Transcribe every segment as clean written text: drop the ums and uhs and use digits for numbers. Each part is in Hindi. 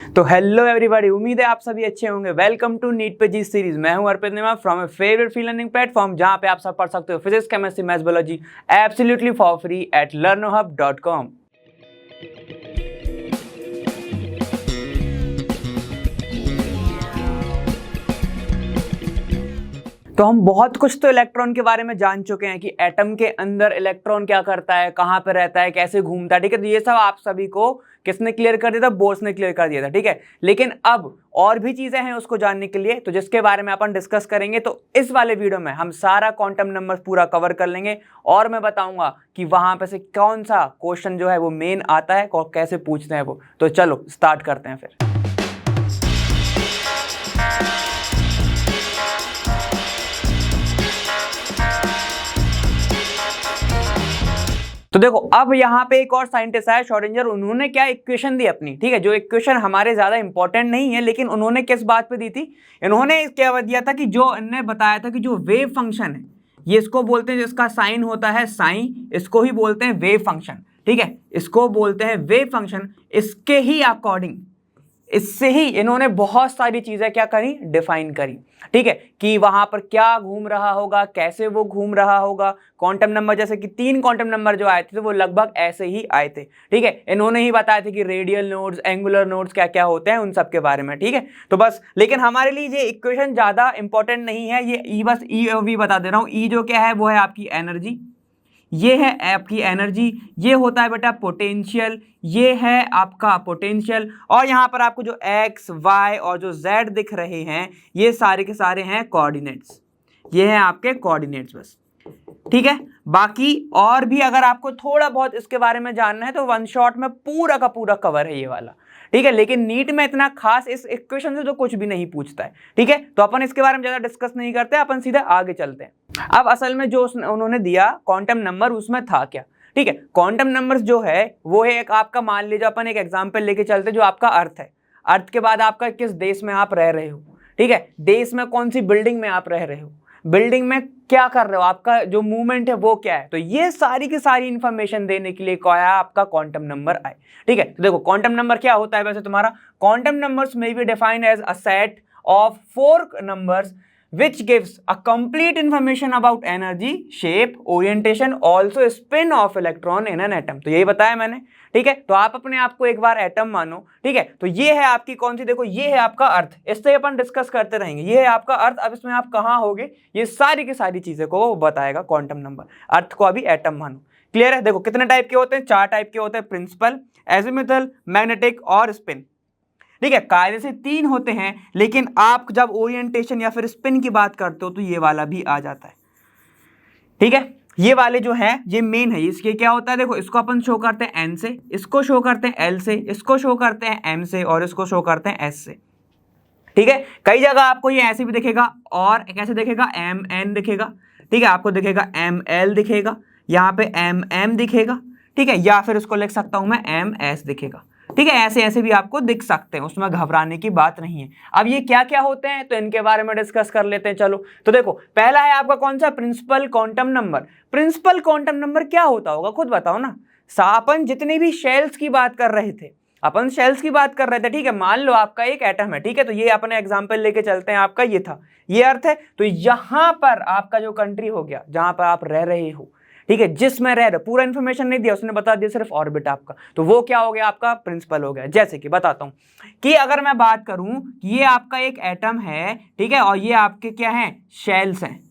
तो हेलो एवरीबॉडी, उम्मीद है आप सभी अच्छे होंगे। वेलकम टू नीट पे जी सीरीज। मैं हूं अर्पित नेमा from A favourite free learning platform, जहां पे आप सब पढ़ सकते हो physics, chemistry, maths, biology absolutely for free at learnerhub.com। तो हम बहुत कुछ तो इलेक्ट्रॉन के बारे में जान चुके हैं कि एटम के अंदर इलेक्ट्रॉन क्या करता है, कहां पे रहता है, कैसे घूमता है। ठीक है, तो ये सब आप सभी को किसने क्लियर कर दिया था? बोर्स ने क्लियर कर दिया था। ठीक है, लेकिन अब और भी चीजें हैं उसको जानने के लिए, तो जिसके बारे में अपन डिस्कस करेंगे। तो इस वाले वीडियो में हम सारा क्वांटम नंबर पूरा कवर कर लेंगे और मैं बताऊंगा कि वहां पे से कौन सा क्वेश्चन जो है वो मेन आता है और कैसे पूछते हैं वो। तो चलो स्टार्ट करते हैं फिर। तो देखो, अब यहाँ पे एक और साइंटिस्ट आया, श्रोडिंगर। उन्होंने क्या इक्वेशन दी अपनी, ठीक है, जो इक्वेशन हमारे ज्यादा इंपॉर्टेंट नहीं है, लेकिन उन्होंने किस बात पे दी थी? इन्होंने क्या दिया था कि जो इन्होंने बताया था कि जो वेव फंक्शन है, ये इसको बोलते हैं, जिसका साइन होता है साइन, इसको ही बोलते हैं वेव फंक्शन। ठीक है, इसको बोलते हैं वेव फंक्शन। इसके ही अकॉर्डिंग, इससे ही इन्होंने बहुत सारी चीजें क्या करी? डिफाइन करी। ठीक है, कि वहां पर क्या घूम रहा होगा, कैसे वो घूम रहा होगा। क्वांटम नंबर, जैसे कि 3 क्वांटम नंबर जो आए थे तो वो लगभग ऐसे ही आए थे। ठीक है, इन्होंने ही बताया था कि रेडियल नोड्स, एंगुलर नोड्स क्या क्या होते हैं, उन सब के बारे में। ठीक है, तो बस, लेकिन हमारे लिए ये इक्वेशन ज्यादा इंपॉर्टेंट नहीं है। ये ई, बस ई वी बता दे रहा हूं। ई जो क्या है वो है आपकी एनर्जी, ये है आपकी एनर्जी, ये होता है बेटा पोटेंशियल, ये है आपका पोटेंशियल। और यहाँ पर आपको जो एक्स, वाई और जो जेड दिख रहे हैं, ये सारे के सारे हैं कोऑर्डिनेट्स। ये हैं आपके कोऑर्डिनेट्स बस। ठीक है, बाकी और भी अगर आपको थोड़ा बहुत इसके बारे में जानना है तो वन शॉट में पूरा का पूरा कवर है ये वाला। ठीक है, लेकिन नीट में इतना खास इस इक्वेशन से तो कुछ भी नहीं पूछता है। ठीक है, तो अपन इसके बारे में ज्यादा डिस्कस नहीं करते, अपन सीधा आगे चलते हैं। अब असल में जो उन्होंने दिया क्वांटम नंबर, उसमें था क्या? ठीक है, क्वांटम नंबर्स जो है वो है एक आपका, मान लीजिए अपन एक एग्जांपल लेके चलते, जो आपका अर्थ है। अर्थ के बाद आपका किस देश में आप रह रहे हो, ठीक है, देश में कौन सी बिल्डिंग में आप रह रहे हो, बिल्डिंग में क्या कर रहे हो, आपका जो मूवमेंट है वो क्या है। तो ये सारी की सारी इंफॉर्मेशन देने के लिए क्या आपका क्वांटम नंबर आए। ठीक है, तो देखो क्वांटम नंबर क्या होता है वैसे तुम्हारा? Quantum numbers may be defined as a set of 4 numbers which gives a complete information about energy, shape, orientation, also spin of electron in an atom। तो यही बताया मैंने। ठीक है, तो आप अपने आप को एक बार एटम मानो। ठीक है, तो ये है आपकी कौन सी? देखो, ये है आपका अर्थ। इससे अपन डिस्कस करते रहेंगे। ये है आपका अर्थ। अब इसमें आप कहाँ होगे, ये सारी की सारी चीजें को वो बताएगा क्वांटम नंबर। अर्थ को अभी एटम मानो। क्लियर है? देखो कितने टाइप के होते हैं? 4 टाइप के होते हैं, प्रिंसिपल, एजिमुथल, मैग्नेटिक और स्पिन। ठीक है, कायदे से 3 होते हैं, लेकिन आप जब ओरिएंटेशन या फिर स्पिन की बात करते हो तो ये वाला भी आ जाता है। ठीक है, ये वाले जो है ये मेन है। इसके क्या होता है? देखो, इसको अपन शो करते हैं एन से, इसको शो करते हैं एल से, इसको शो करते हैं एम से और इसको शो करते हैं एस से। ठीक है, कई जगह आपको ये ऐसे भी दिखेगा और कैसे दिखेगा? एम एन दिखेगा। ठीक है, आपको दिखेगा एम एल दिखेगा, यहाँ पे एम एम दिखेगा। ठीक है, या फिर उसको लिख सकता हूं मैं एम एस दिखेगा। ठीक है, ऐसे ऐसे भी आपको दिख सकते हैं, उसमें घबराने की बात नहीं है। अब ये क्या क्या होते हैं तो इनके बारे में डिस्कस कर लेते हैं। चलो, तो देखो, पहला है आपका कौन सा? Principal quantum number. Principal quantum number क्या होता होगा, खुद बताओ ना। अपन जितने भी शेल्स की बात कर रहे थे, अपन शेल्स की बात कर रहे थे। ठीक है, मान लो आपका एक एटम है। ठीक है, तो ये अपने एग्जाम्पल लेके चलते हैं। आपका ये था, ये अर्थ है, तो यहां पर आपका जो कंट्री हो गया जहां पर आप रह रहे हो, ठीक है, जिसमें रह रहे, पूरा इंफॉर्मेशन नहीं दिया उसने, बता दिया सिर्फ ऑर्बिट आपका, तो वो क्या हो गया? आपका प्रिंसिपल हो गया। जैसे कि बताता हूं कि अगर मैं बात करूं कि ये आपका एक एटम है, ठीक है, और ये आपके क्या है? शेल्स हैं।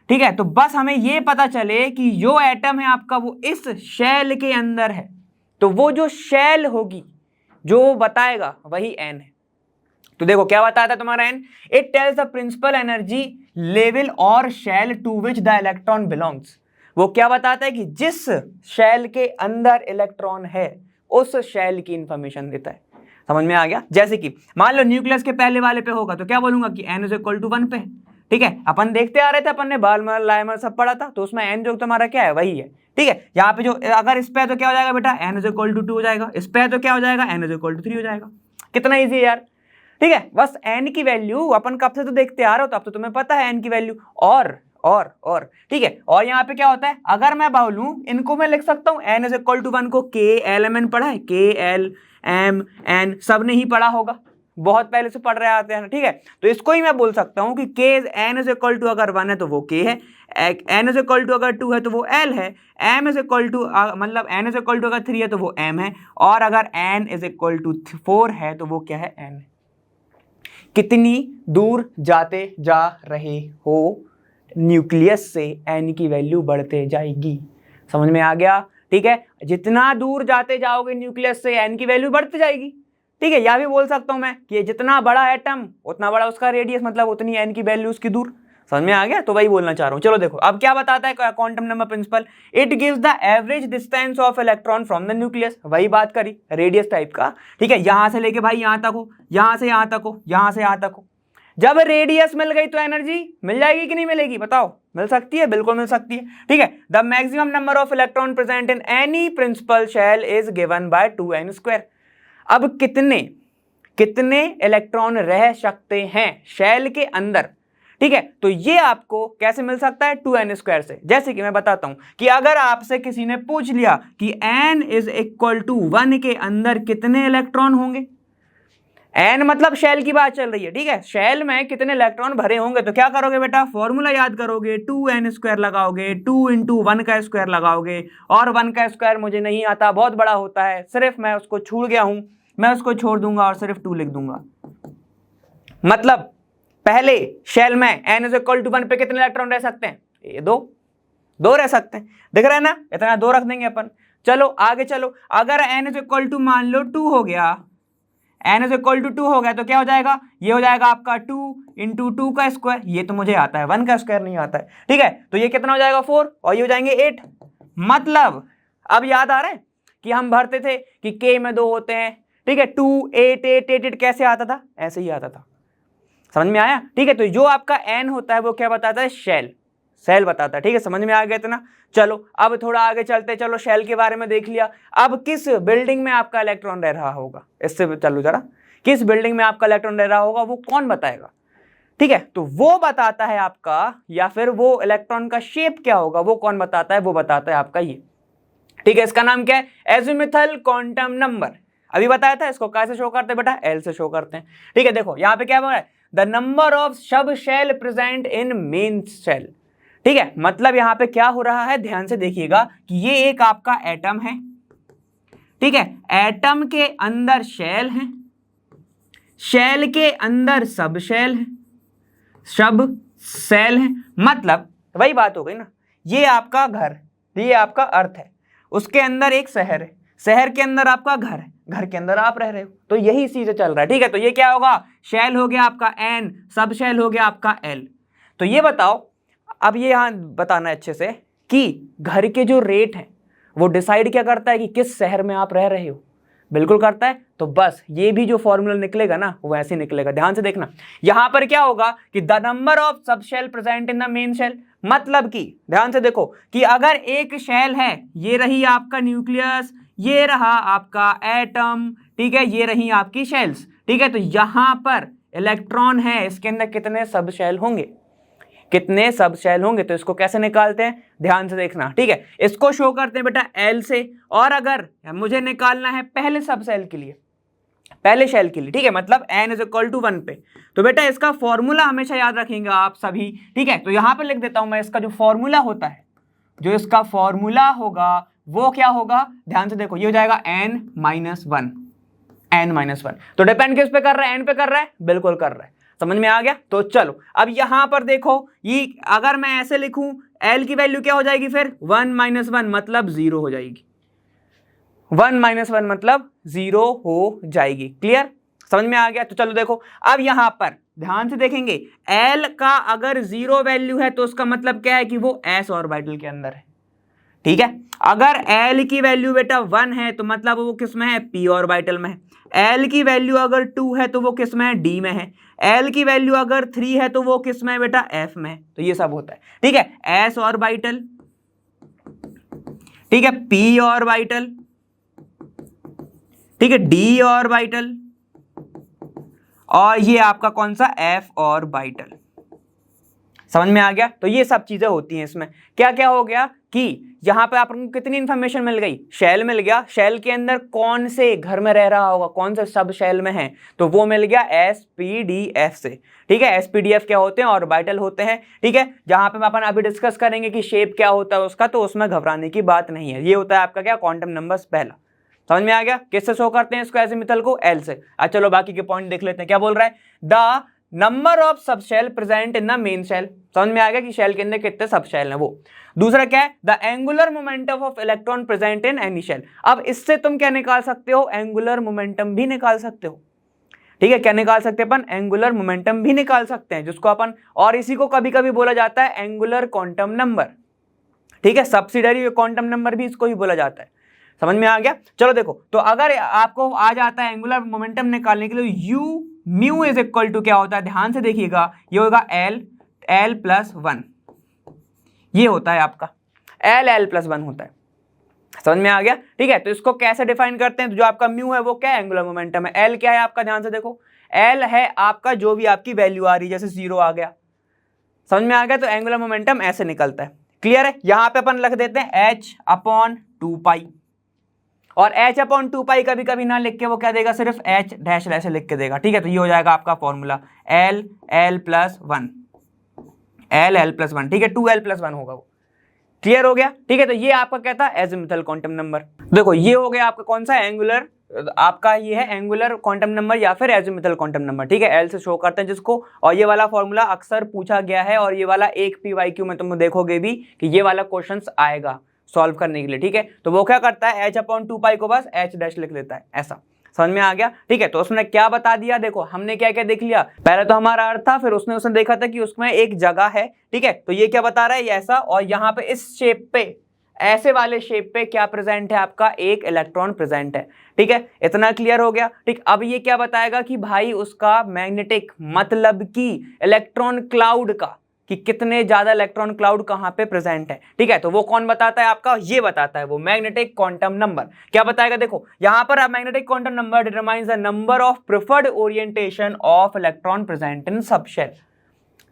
ठीक है, तो बस हमें ये पता चले कि जो एटम है आपका वो इस शेल के अंदर है, तो वो जो शेल होगी जो वो बताएगा वही एन है। तो देखो क्या बताया था तुम्हारा N? It tells the principal energy level और shell to which the electron belongs. वो क्या बताता है कि जिस शेल के अंदर इलेक्ट्रॉन है उस शेल की इंफॉर्मेशन देता है। समझ में आ गया? जैसे कि मान लो न्यूक्लियस के पहले वाले पे होगा तो क्या बोलूंगा कि n इज इक्वल टू 1 पे। ठीक है, अपन देखते आ रहे थे, अपन ने बालमर लाइमर सब पढ़ा था, तो उसमें n जो तुम्हारा क्या है वही है। ठीक है, यहाँ पे जो अगर इस पे है तो क्या हो जाएगा बेटा? n इज इक्वल टू 2 हो जाएगा। इस पे है तो क्या हो जाएगा? n इज इक्वल टू 3 हो जाएगा। कितना ईजी है यार। ठीक है, बस n की वैल्यू अपन कब से तो देखते आ रहे हो, तो अब तो तुम्हें पता है n की वैल्यू। और ठीक है, और यहाँ पे क्या होता है? अगर मैं बोलूं, इनको मैं लिख सकता हूं n इज इक्वल टू 1 को k l, mn पढ़ा है, k l एम एन सब ने ही पढ़ा होगा, बहुत पहले से पढ़ रहे आते हैं, ठीक है। तो इसको ही मैं बोल सकता हूं कि के एन इज इक्वल टू अगर 1 है तो वो के है, एन इज इक्वल टू अगर 2 है तो वो एल है, एम इज इक्वल टू मतलब एन इज इक्वल टू अगर 3 है तो वो एम है, और अगर एन इज इक्वल टू 4 है तो वो क्या है, एन। कितनी दूर जाते जा रहे हो न्यूक्लियस से एन की वैल्यू बढ़ते जाएगी, समझ में आ गया, ठीक है। जितना दूर जाते जाओगे न्यूक्लियस से एन की वैल्यू बढ़ती जाएगी, ठीक है। या भी बोल सकता हूं मैं कि जितना बड़ा एटम उतना बड़ा उसका रेडियस, मतलब उतनी एन की वैल्यू उसकी दूर, समझ में आ गया। तो वही बोलना चाह रहा हूं। चलो देखो अब क्या बताता है quantum number principal, it gives the average distance of electron from the nucleus, वही बात करी रेडियस टाइप का, ठीक है। यहां से लेके भाई यहां तक हो, यहां से यहां तक हो, यहां से यहां तक हो। जब रेडियस मिल गई तो एनर्जी मिल जाएगी कि नहीं मिलेगी, बताओ। मिल सकती है, बिल्कुल मिल सकती है, ठीक है। The maximum number of electron present in any principal shell is given by 2n²। अब कितने इलेक्ट्रॉन रह सकते हैं शेल के अंदर, ठीक है। तो ये आपको कैसे मिल सकता है, 2n² से। जैसे कि मैं बताता हूं कि अगर आपसे किसी ने पूछ लिया कि n इज इक्वल टू 1 के अंदर कितने इलेक्ट्रॉन होंगे, n मतलब शेल की बात चल रही है, ठीक है। शेल में कितने इलेक्ट्रॉन भरे होंगे, तो क्या करोगे बेटा, फॉर्मूला याद करोगे, 2n² लगाओगे, 2 इंटू 1 का स्क्वायर लगाओगे, और 1 का स्क्वायर मुझे नहीं आता, बहुत बड़ा होता है, सिर्फ मैं उसको छूट गया हूं, मैं उसको छोड़ दूंगा और सिर्फ 2 लिख दूंगा। मतलब पहले शेल में n इज इक्वल टू 1 पे कितने इलेक्ट्रॉन रह सकते हैं, ये दो रह सकते हैं, दिख रहा है ना, इतना 2 रख देंगे अपन। चलो आगे चलो, अगर n इज इक्वल टू मान लो 2 हो गया, n इज इक्वल टू 2 हो गया तो क्या हो जाएगा, ये हो जाएगा आपका 2 इंटू 2 का स्क्वायर, ये तो मुझे आता है, 1 का स्क्वायर नहीं आता है, ठीक है। तो ये कितना हो जाएगा 4, और ये हो जाएंगे 8। मतलब अब याद आ रहा है कि हम भरते थे कि k में 2 होते हैं, ठीक है। 2 8 8 8 8 कैसे आता था, ऐसे ही आता था, समझ में आया, ठीक है। तो जो आपका n होता है वो क्या बताता है, शेल बताता है, ठीक है। समझ में आ गया इतना। चलो अब थोड़ा आगे चलते, चलो शेल के बारे में देख लिया। अब किस बिल्डिंग में आपका इलेक्ट्रॉन रह रहा होगा, इससे चलो जरा, किस बिल्डिंग में आपका इलेक्ट्रॉन रह रहा होगा वो कौन बताएगा, ठीक है। तो वो बताता है आपका, या फिर वो इलेक्ट्रॉन का शेप क्या होगा वो कौन बताता है, वो बताता है आपका ये, ठीक है। इसका नाम क्या है, एजिमुथल क्वांटम नंबर। अभी बताया था, इसको कैसे शो करते हैं बेटा, एल से शो करते हैं, ठीक है। देखो यहाँ पे क्या बोला है, the number of sub shell present in main shell, ठीक है। मतलब यहाँ पे क्या हो रहा है, ध्यान से देखिएगा कि ये एक आपका एटम है, ठीक है। एटम के अंदर शेल है, शेल के अंदर सब शेल है, सब सेल है, मतलब वही बात हो गई ना, ये आपका घर, ये आपका अर्थ है, उसके अंदर एक शहर है, शहर के अंदर आपका घर है, घर के अंदर आप रह रहे हो, तो यही चीज चल रहा है, ठीक है। तो ये क्या होगा, शेल हो गया आपका n, सब शेल हो गया आपका l। तो ये बताओ, अब ये यहां बताना है अच्छे से कि घर के जो रेट हैं वो डिसाइड क्या करता है कि किस शहर में आप रह रहे हो, बिल्कुल करता है। तो बस ये भी जो फॉर्मूला निकलेगा ना वो ऐसे निकलेगा, ध्यान से देखना। यहां पर क्या होगा कि the number of sub shell present in the main shell, मतलब कि ध्यान से देखो कि अगर एक शेल है, ये रही आपका न्यूक्लियस, ये रहा आपका एटम, ठीक है, ये रही आपकी शेल्स, ठीक है। तो यहां पर इलेक्ट्रॉन है, इसके अंदर कितने सब शेल होंगे, कितने सब शेल होंगे, तो इसको कैसे निकालते हैं, ध्यान से देखना, ठीक है। इसको शो करते हैं बेटा एल से, और अगर मुझे निकालना है पहले सब शेल के लिए, पहले शेल के लिए, ठीक है, मतलब n इज इक्वल टू 1 पे, तो बेटा इसका फॉर्मूला हमेशा याद रखेंगे आप सभी, ठीक है। तो यहां पे लिख देता हूं मैं, इसका जो फॉर्मूला होता है, जो इसका फॉर्मूला होगा वो क्या होगा, ध्यान से देखो, ये हो जाएगा n - 1, n - 1। तो डिपेंड किस पे कर रहा है, n पे कर रहा है, बिल्कुल कर रहा है, समझ में आ गया। तो चलो अब यहां पर देखो, ये अगर मैं ऐसे लिखूं, l की वैल्यू क्या हो जाएगी फिर, 1 - 1 मतलब 0 हो जाएगी, 1 - 1 मतलब 0 हो जाएगी, क्लियर, समझ में आ गया। तो चलो देखो अब यहां पर ध्यान से देखेंगे, l का अगर 0 वैल्यू है तो उसका मतलब क्या है कि वो s ऑर्बिटल के अंदर है, ठीक है। अगर l की वैल्यू बेटा 1 है तो मतलब वो किस में है, p ऑर्बिटल में है। l की वैल्यू अगर 2 है तो वो किस में है, d में है। l की वैल्यू अगर 3 है तो वो किस में है बेटा, f में है। तो ये सब होता है, ठीक है, s ऑर्बिटल, ठीक है, p ऑर्बिटल, ठीक है, d ऑर्बिटल, और ये आपका कौन सा, f ऑर्बिटल। समझ में आ गया। तो ये सब चीजें होती हैं इसमें। क्या क्या हो गया कि यहाँ पे आपको कितनी इंफॉर्मेशन मिल गई, शेल मिल गया, शेल के अंदर कौन से घर में रह रहा होगा, कौन से सब शेल में है, तो वो मिल गया एसपीडीएफ से। ठीक है, एसपीडीएफ क्या होते हैं, ऑर्बिटल होते हैं। ठीक है, जहां पे अपन अभी डिस्कस करेंगे कि शेप क्या होता है उसका, तो उसमें घबराने की बात नहीं है। ये होता है आपका क्या, क्वांटम नंबर्स पहला। समझ में आ गया। किससे शो करते हैं इसको, एजीमुथल को एल से। अच्छा चलो बाकी के पॉइंट देख लेते हैं। क्या बोल रहा है, the number of sub shell present in the main shell. समझ में आ गया कि शेल के अंदर कितने सब शेल हैं वो। दूसरा क्या है, the angular momentum of electron present in any shell. अब इससे तुम क्या निकाल सकते हो, एंगुलर मोमेंटम भी निकाल सकते हो। ठीक है, क्या निकाल सकते हैं अपन, एंगुलर मोमेंटम भी निकाल सकते हैं, जिसको अपन, और इसी को कभी कभी बोला जाता है एंगुलर क्वांटम नंबर। ठीक है, सब्सिडरी क्वांटम नंबर भी इसको ही बोला जाता है। समझ में आ गया। चलो देखो, तो अगर आपको आ जाता है एंगुलर मोमेंटम निकालने के लिए you mu is equal to क्या होता है, ध्यान से देखिएगा, ये होगा एल प्लस 1। ये होता है आपका एल प्लस 1 होता है। समझ में आ गया। ठीक है, तो इसको कैसे डिफाइन करते हैं, तो जो आपका म्यू है वो क्या है, एंगुलर मोमेंटम है। एल क्या है आपका, ध्यान से देखो, एल है आपका जो भी आपकी वैल्यू आ रही है, जैसे 0 आ गया। समझ में आ गया। तो एंगुलर मोमेंटम ऐसे निकलता है। क्लियर है। यहां पे अपन लिख देते हैं h/2π, और h/2π कभी कभी ना लिख के वो क्या देगा, सिर्फ h डैश ऐसे लिख के देगा। ठीक है, तो ये हो जाएगा आपका formula L plus 1, L plus 1। ठीक है, 2l प्लस 1 होगा वो। क्लियर हो गया। ठीक है, तो ये आपका क्या था, एजीमुथल क्वांटम नंबर। देखो ये हो गया आपका कौन सा, एंगुलर, आपका ये है एंगुलर क्वांटम नंबर या फिर एजीमुथल क्वांटम नंबर। ठीक है, एल से शो करते हैं जिसको, और ये वाला फॉर्मूला अक्सर पूछा गया है, और ये वाला एक PYQ में तुम देखोगे भी कि ये वाला क्वेश्चन आएगा सॉल्व करने के लिए। ठीक है, तो वो क्या करता है, h/2π को बस h डैश लिख देता है, ऐसा। समझ में आ गया। ठीक है, तो उसने क्या बता दिया, देखो हमने क्या क्या देख लिया, पहले तो हमारा अर्थ था, फिर उसने देखा था कि उसमें एक जगह है। ठीक है, तो ये क्या बता रहा है, ऐसा, और यहाँ पे इस शेप पे, ऐसे वाले शेप पे क्या प्रेजेंट है आपका, एक इलेक्ट्रॉन प्रेजेंट है। ठीक है, इतना क्लियर हो गया। ठीक, अब ये क्या बताएगा कि भाई उसका मैग्नेटिक, मतलब कि इलेक्ट्रॉन क्लाउड का, कि कितने ज्यादा इलेक्ट्रॉन क्लाउड कहां पे प्रेजेंट है। ठीक है, तो वो कौन बताता है आपका, ये बताता है वो मैग्नेटिक क्वांटम नंबर। क्या बताएगा, देखो यहां पर magnetic quantum number determines the number of preferred orientation of electron present in sub shell.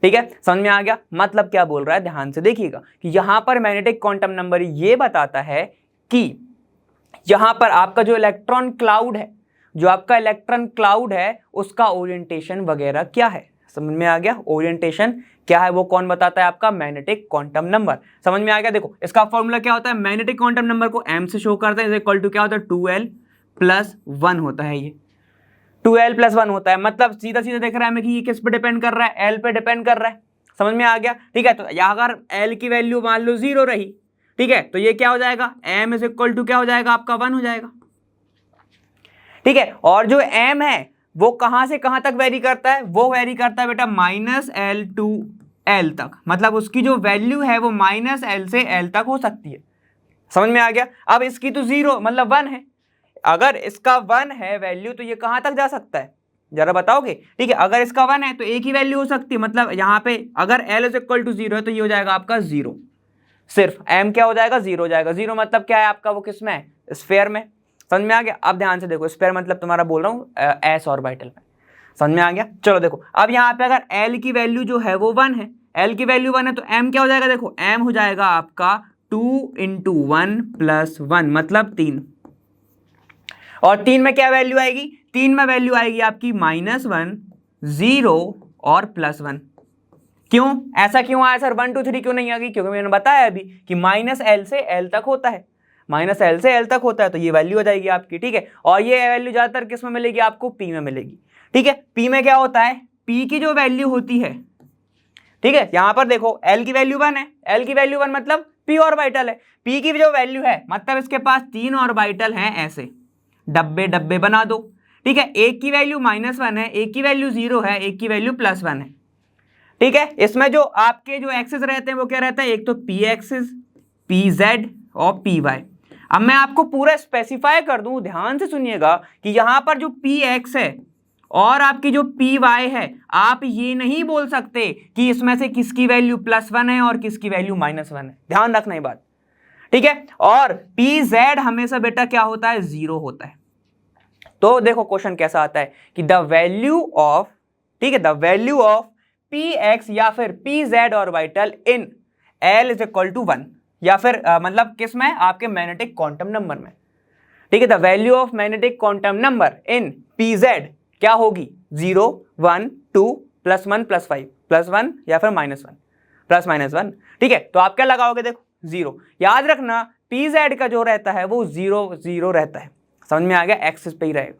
ठीक है, समझ में आ गया। मतलब क्या बोल रहा है, ध्यान से देखिएगा कि यहां पर मैग्नेटिक क्वांटम नंबर ये बताता है कि यहां पर आपका जो इलेक्ट्रॉन क्लाउड है, जो आपका इलेक्ट्रॉन क्लाउड है, उसका ओरिएंटेशन वगैरह क्या है। समझ में आ गया, ओरिएंटेशन क्या है वो कौन बताता है, आपका मैग्नेटिक क्वांटम नंबर। समझ में आ गया। देखो इसका फॉर्मूला क्या होता है, मैग्नेटिक क्वांटम नंबर को m से शो करते हैं, इक्वल टू क्या होता है, 2l प्लस 1 होता है। ये 2l प्लस 1 होता है, मतलब सीधा सीधा देख रहा है हमें कि ये किस पे डिपेंड कर रहा है, l पे डिपेंड कर रहा है। समझ में आ गया। ठीक है, तो अगर l की वैल्यू मान लो 0 रही, ठीक है, तो ये क्या हो जाएगा, m इज इक्वल टू क्या हो जाएगा आपका, 1 हो जाएगा। ठीक है, और जो m है वो कहां से कहां तक वेरी करता है, वो वेरी करता है बेटा -l to l तक, मतलब उसकी जो वैल्यू है वो -l से l तक हो सकती है। समझ में आ गया। अब इसकी तो 0 मतलब 1 है, अगर इसका 1 है वैल्यू, तो ये कहां तक जा सकता है, जरा बताओगे। ठीक है, अगर इसका 1 है तो एक ही वैल्यू हो सकती है, मतलब यहाँ पे अगर l इज इक्वल टू 0 है तो ये हो जाएगा आपका 0, सिर्फ m क्या हो जाएगा, 0 हो जाएगा। 0 मतलब क्या है आपका, वो किस में है, स्फेयर में। समझ में आ गया। अब ध्यान से देखो, स्फेयर मतलब तुम्हारा बोल रहा हूँ एस ऑर्बिटल में। समझ में आ गया। चलो देखो, अब यहाँ पे अगर l की वैल्यू जो है वो 1 है, l की वैल्यू 1 है, तो m क्या हो जाएगा, देखो m हो जाएगा आपका 2 × 1 + 1 मतलब 3, और 3 में क्या वैल्यू आएगी, 3 में वैल्यू आएगी आपकी -1, 0 और +1। क्यों ऐसा क्यों आया सर, 1 2 3 क्यों नहीं आ गई, क्योंकि मैंने बताया अभी कि -l से l तक होता है, -l से l तक होता है, तो ये वैल्यू हो जाएगी आपकी। ठीक है, और ये वैल्यू ज्यादातर किस में मिलेगी आपको, p में मिलेगी। ठीक है, p में क्या होता है, p की जो वैल्यू होती है, ठीक है, यहां पर देखो l की वैल्यू 1 है, l की वैल्यू 1 मतलब p ऑर्बिटल है, p की जो वैल्यू है मतलब इसके पास 3 ऑर्बिटल हैं, ऐसे डब्बे डब्बे बना दो। ठीक है, एक की वैल्यू -1 है, एक की वैल्यू 0 है, एक की वैल्यू +1 है। ठीक है, इसमें जो आपके जो एक्सिस रहते हैं वो क्या रहता है, एक तो p एक्सिस, pz और py। अब मैं आपको पूरा स्पेसिफाई कर दूं, ध्यान से सुनिएगा कि यहां पर जो px है और आपकी जो py है, आप ये नहीं बोल सकते कि इसमें से किसकी वैल्यू +1 है और किसकी वैल्यू -1 है, ध्यान रखना ये बात। ठीक है, और pz हमेशा बेटा क्या होता है, 0 होता है। तो देखो क्वेश्चन कैसा आता है कि द वैल्यू ऑफ, ठीक है, the value of P X या फिर P Z orbital in L is equal to 1, या फिर मतलब किस में, आपके मैग्नेटिक क्वांटम नंबर में, ठीक है। The value of magnetic quantum number in P Z क्या होगी, 0 1 2 +1 +5 +1 या फिर -1 ±1, ठीक है। तो आप क्या लगाओगे, देखो 0, याद रखना पी जेड का जो रहता है वो 0 0 रहता है, समझ में आ गया, एक्सिस पे ही रहेगा,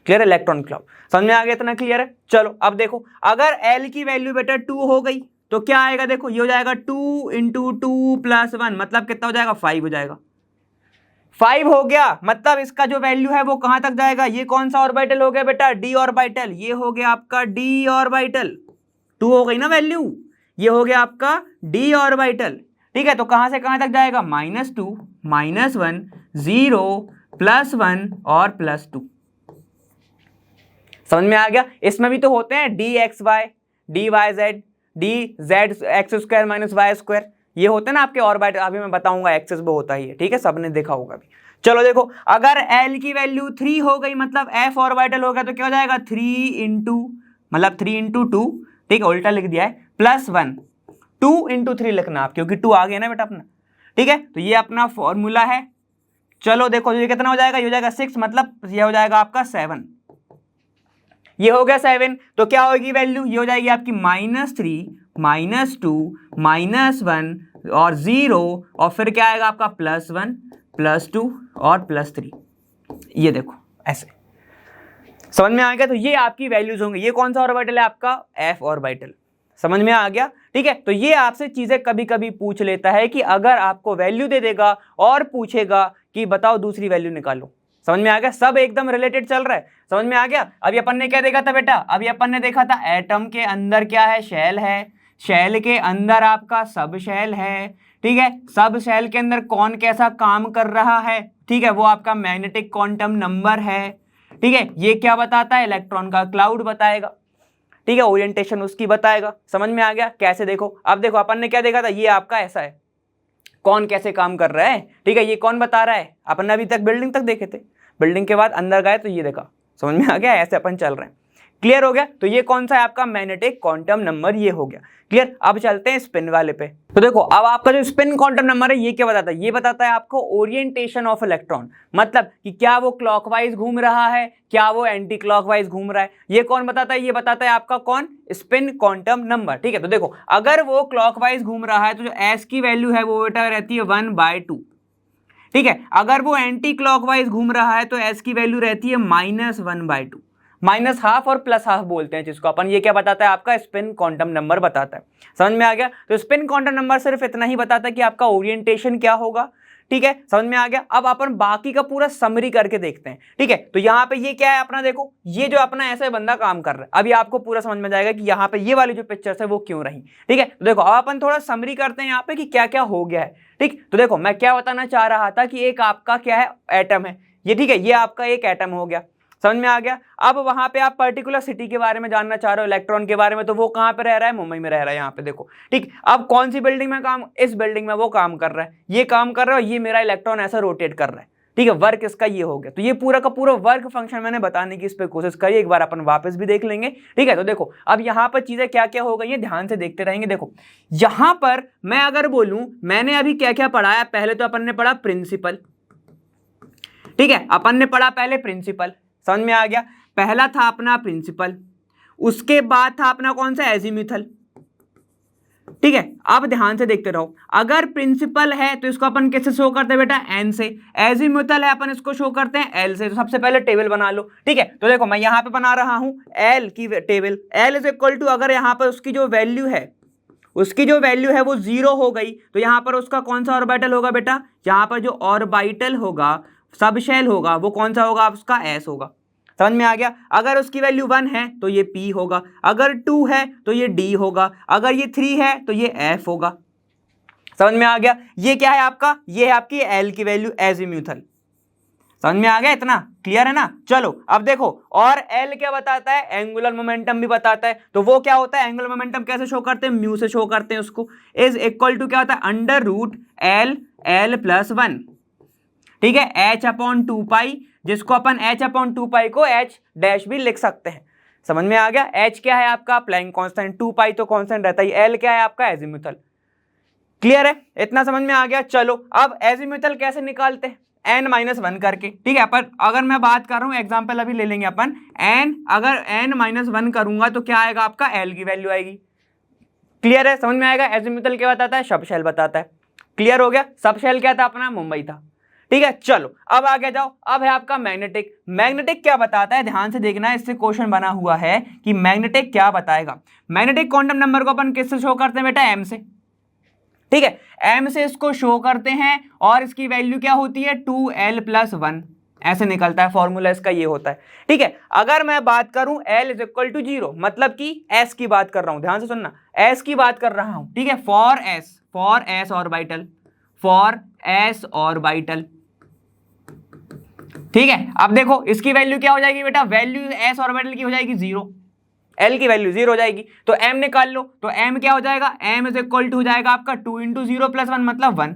क्लियर है, इलेक्ट्रॉन क्लब, समझ में आ गया, इतना क्लियर है। चलो अब देखो, अगर एल की वैल्यू बेटा 2 हो गई तो क्या आएगा, देखो ये हो जाएगा 2 × 2 + 1, मतलब कितना हो जाएगा, 5 हो जाएगा, 5 हो गया, मतलब इसका जो वैल्यू है वो कहां तक जाएगा, ये कौन सा ऑर्बिटल हो गया बेटा, डी ऑर्बिटल, ये हो गया आपका डी ऑर्बिटल, 2 हो गई ना वैल्यू, ये हो गया आपका डी ऑर्बिटल, ठीक है। तो कहां से कहां तक जाएगा, -2 -1 0 +1 और +2, समझ में आ गया। इसमें भी तो होते हैं dxy dyz dz² - y², ये होते हैं ना आपके ऑर्बिटल, अभी मैं बताऊंगा, एक्सिस पे होता ही है, ठीक है, सबने देखा होगा भी। चलो देखो, अगर l की वैल्यू 3 हो गई, मतलब f ऑर्बिटल हो गया, तो क्या हो जाएगा, 3 × 2, ठीक है, उल्टा लिख दिया है, +1, 2 × 3 लिखना आप, क्योंकि 2 आ गया ना बेटा अपना, ठीक है। तो ये अपना फॉर्मूला है। चलो देखो, ये कितना हो जाएगा, ये हो जाएगा 6, मतलब ये हो जाएगा आपका 7, ये हो गया 7, तो क्या होगी वैल्यू, ये हो जाएगी आपकी -3 -2 -1 और 0, और फिर क्या आएगा आपका +1 +2 और +3, ये देखो ऐसे, समझ में आ गया। तो ये आपकी वैल्यूज होंगे, ये कौन सा ऑर्बिटल है आपका, f ऑर्बिटल, समझ में आ गया, ठीक है। तो ये आपसे चीजें कभी कभी पूछ लेता है कि अगर आपको वैल्यू दे देगा और पूछेगा कि बताओ दूसरी वैल्यू निकालो, समझ में आ गया, सब एकदम रिलेटेड चल रहा है, समझ में आ गया। अभी अपन ने क्या देखा था बेटा, अभी अपन ने देखा था एटम के अंदर क्या है, शेल है, शेल के अंदर आपका सब शेल है, ठीक है, सब शेल के अंदर कौन कैसा काम कर रहा है, ठीक है, वो आपका मैग्नेटिक क्वांटम नंबर है, ठीक है, ये क्या बताता है, इलेक्ट्रॉन का क्लाउड बताएगा, ठीक है, ओरिएंटेशन उसकी बताएगा, समझ में आ गया। कैसे, देखो अब देखो, अपन ने क्या देखा था, ये आपका ऐसा है, कौन कैसे काम कर रहा है, ठीक है, ये कौन बता रहा है, अपन ने अभी तक बिल्डिंग तक देखे थे, बिल्डिंग के बाद अंदर गए तो ये देखा, समझ में आ गया, ऐसे अपन चल रहे हैं, क्लियर हो गया। तो ये कौन सा है आपका मैग्नेटिक क्वांटम नंबर, ये हो गया क्लियर। अब चलते हैं स्पिन वाले पे। तो देखो, अब आपका जो स्पिन क्वांटम नंबर है ये क्या बताता है, ये बताता है आपको ओरिएंटेशन ऑफ इलेक्ट्रॉन, मतलब कि क्या वो क्लॉकवाइज घूम रहा है, क्या वो एंटी क्लॉकवाइज घूम रहा है, ये कौन बताता है, ये बताता है आपका कौन, स्पिन क्वांटम नंबर, ठीक है। तो देखो, अगर वो क्लॉकवाइज घूम रहा है तो जो एस की वैल्यू है वो बेटा रहती है 1/2, ठीक है। अगर वो एंटी क्लॉकवाइज घूम रहा है तो एस की वैल्यू रहती है -1/2, -½ और +½ बोलते हैं जिसको अपन, ये क्या बताता है आपका स्पिन क्वांटम नंबर बताता है, समझ में आ गया। तो स्पिन क्वांटम नंबर सिर्फ इतना ही बताता है कि आपका ओरिएंटेशन क्या होगा, ठीक है, समझ में आ गया। अब अपन बाकी का पूरा समरी करके देखते हैं, ठीक है। तो यहाँ पे ये क्या है अपना, देखो ये जो अपना ऐसे बंदा काम कर रहा है, अभी आपको पूरा समझ में जाएगा कि यहाँ पे ये वाली जो पिक्चर्स है वो क्यों रही, ठीक है। तो देखो, अब अपन थोड़ा समरी करते हैं यहाँ पे कि क्या क्या हो गया है, ठीक। तो देखो, मैं क्या बताना चाह रहा था कि एक आपका क्या है, एटम है ये, ठीक है, ये आपका एक एटम हो गया, समझ में आ गया। अब वहां पे आप पर्टिकुलर सिटी के बारे में जानना चाह रहे हो, इलेक्ट्रॉन के बारे में, तो वो कहां पे रह रहा है, मुंबई में रह रहा है, यहाँ पे देखो, ठीक। अब कौन सी बिल्डिंग में काम, इस बिल्डिंग में वो काम कर रहा है, ये काम कर रहा है, ये मेरा इलेक्ट्रॉन ऐसा रोटेट कर रहा है, ठीक है, वर्क इसका ये हो गया। तो ये पूरा का पूरा वर्क फंक्शन मैंने बताने की इस पे कोशिश करी, एक बार अपन वापस भी देख लेंगे, ठीक है। तो देखो, अब यहाँ पर चीजें क्या क्या हो गई है, ध्यान से देखते रहेंगे। देखो, यहां पर मैं अगर बोलूं, मैंने अभी क्या क्या पढ़ाया, पहले तो अपन ने पढ़ा प्रिंसिपल, ठीक है, अपन ने पढ़ा पहले प्रिंसिपल, समझ में आ गया। पहला था अपना प्रिंसिपल, उसके बाद था अपना कौन सा, एजीम्यूथल, ठीक है। अब ध्यान से देखते रहो, अगर प्रिंसिपल है तो इसको अपन किससे शो करते हैं बेटा, एन से, एजीम्यूथल है अपन इसको शो करते हैं एल से। तो सबसे पहले टेबल बना लो, ठीक है। तो देखो, मैं यहां पे बना रहा हूं एल की table, L is equal to, अगर यहां पर उसकी जो वैल्यू है, उसकी जो वैल्यू है वो 0 हो गई, तो यहां पर उसका कौन सा ऑर्बिटल होगा बेटा, यहां पर जो ऑर्बिटल होगा, सब शेल होगा, वो कौन सा होगा, उसका एस होगा, समझ में आ गया। अगर उसकी वैल्यू 1 है तो ये P होगा, अगर 2 है तो ये D होगा, अगर ये 3 है तो ये F होगा, समझ में आ गया। ये क्या है आपका, ये है आपकी L की वैल्यू, एजीम्यूथल, समझ में आ गया, इतना क्लियर है ना। चलो अब देखो, और L क्या बताता है, एंगुलर मोमेंटम भी बताता है। तो वो क्या होता है, एंगुलर मोमेंटम कैसे शो करते हैं, म्यू से शो करते हैं उसको, इज इक्वल टू क्या होता है, √L+1, ठीक है, h/2π, जिसको अपन h/2π को h डैश भी लिख सकते हैं, समझ में आ गया। h क्या है आपका प्लैंक कांस्टेंट, 2 पाई तो कांस्टेंट रहता है, l क्या है आपका एजीमुथल। क्लियर है, इतना समझ में आ गया। चलो अब एजीमुथल कैसे निकालते हैं, n-1 करके, ठीक है। पर अगर मैं बात कर रहा हूं एग्जांपल अभी ले लेंगे अपन, अगर n-1 करूंगा तो क्या आएगा आपका, l की वैल्यू आएगी। क्लियर है, समझ में आएगा। एजीमुथल क्या बताता है, सब शेल बताता है। क्लियर हो गया, सब शेल क्या था अपना, मुंबई था। ठीक है, चलो अब आगे जाओ। अब है आपका मैग्नेटिक। मैग्नेटिक क्या बताता है, ध्यान से देखना, इससे क्वेश्चन बना हुआ है कि मैग्नेटिक क्या बताएगा। मैग्नेटिक क्वांटम नंबर को अपन किससे शो करते हैं बेटा, m से। ठीक है, m से इसको शो करते हैं और इसकी वैल्यू क्या होती है, 2l+1 ऐसे निकलता है, फॉर्मूला इसका ये होता है। ठीक है, अगर मैं बात करूं l = 0, मतलब कि s की बात कर रहा हूं, ध्यान से सुनना, s की बात कर रहा हूं। ठीक है, for s orbital, for s orbital. ठीक है, अब देखो इसकी वैल्यू क्या हो जाएगी बेटा, वैल्यू s ऑर्बिटल की हो जाएगी 0, l की वैल्यू 0 हो जाएगी, तो m निकाल लो। तो m क्या हो जाएगा, m = हो जाएगा आपका 2 × 0+1 मतलब 1।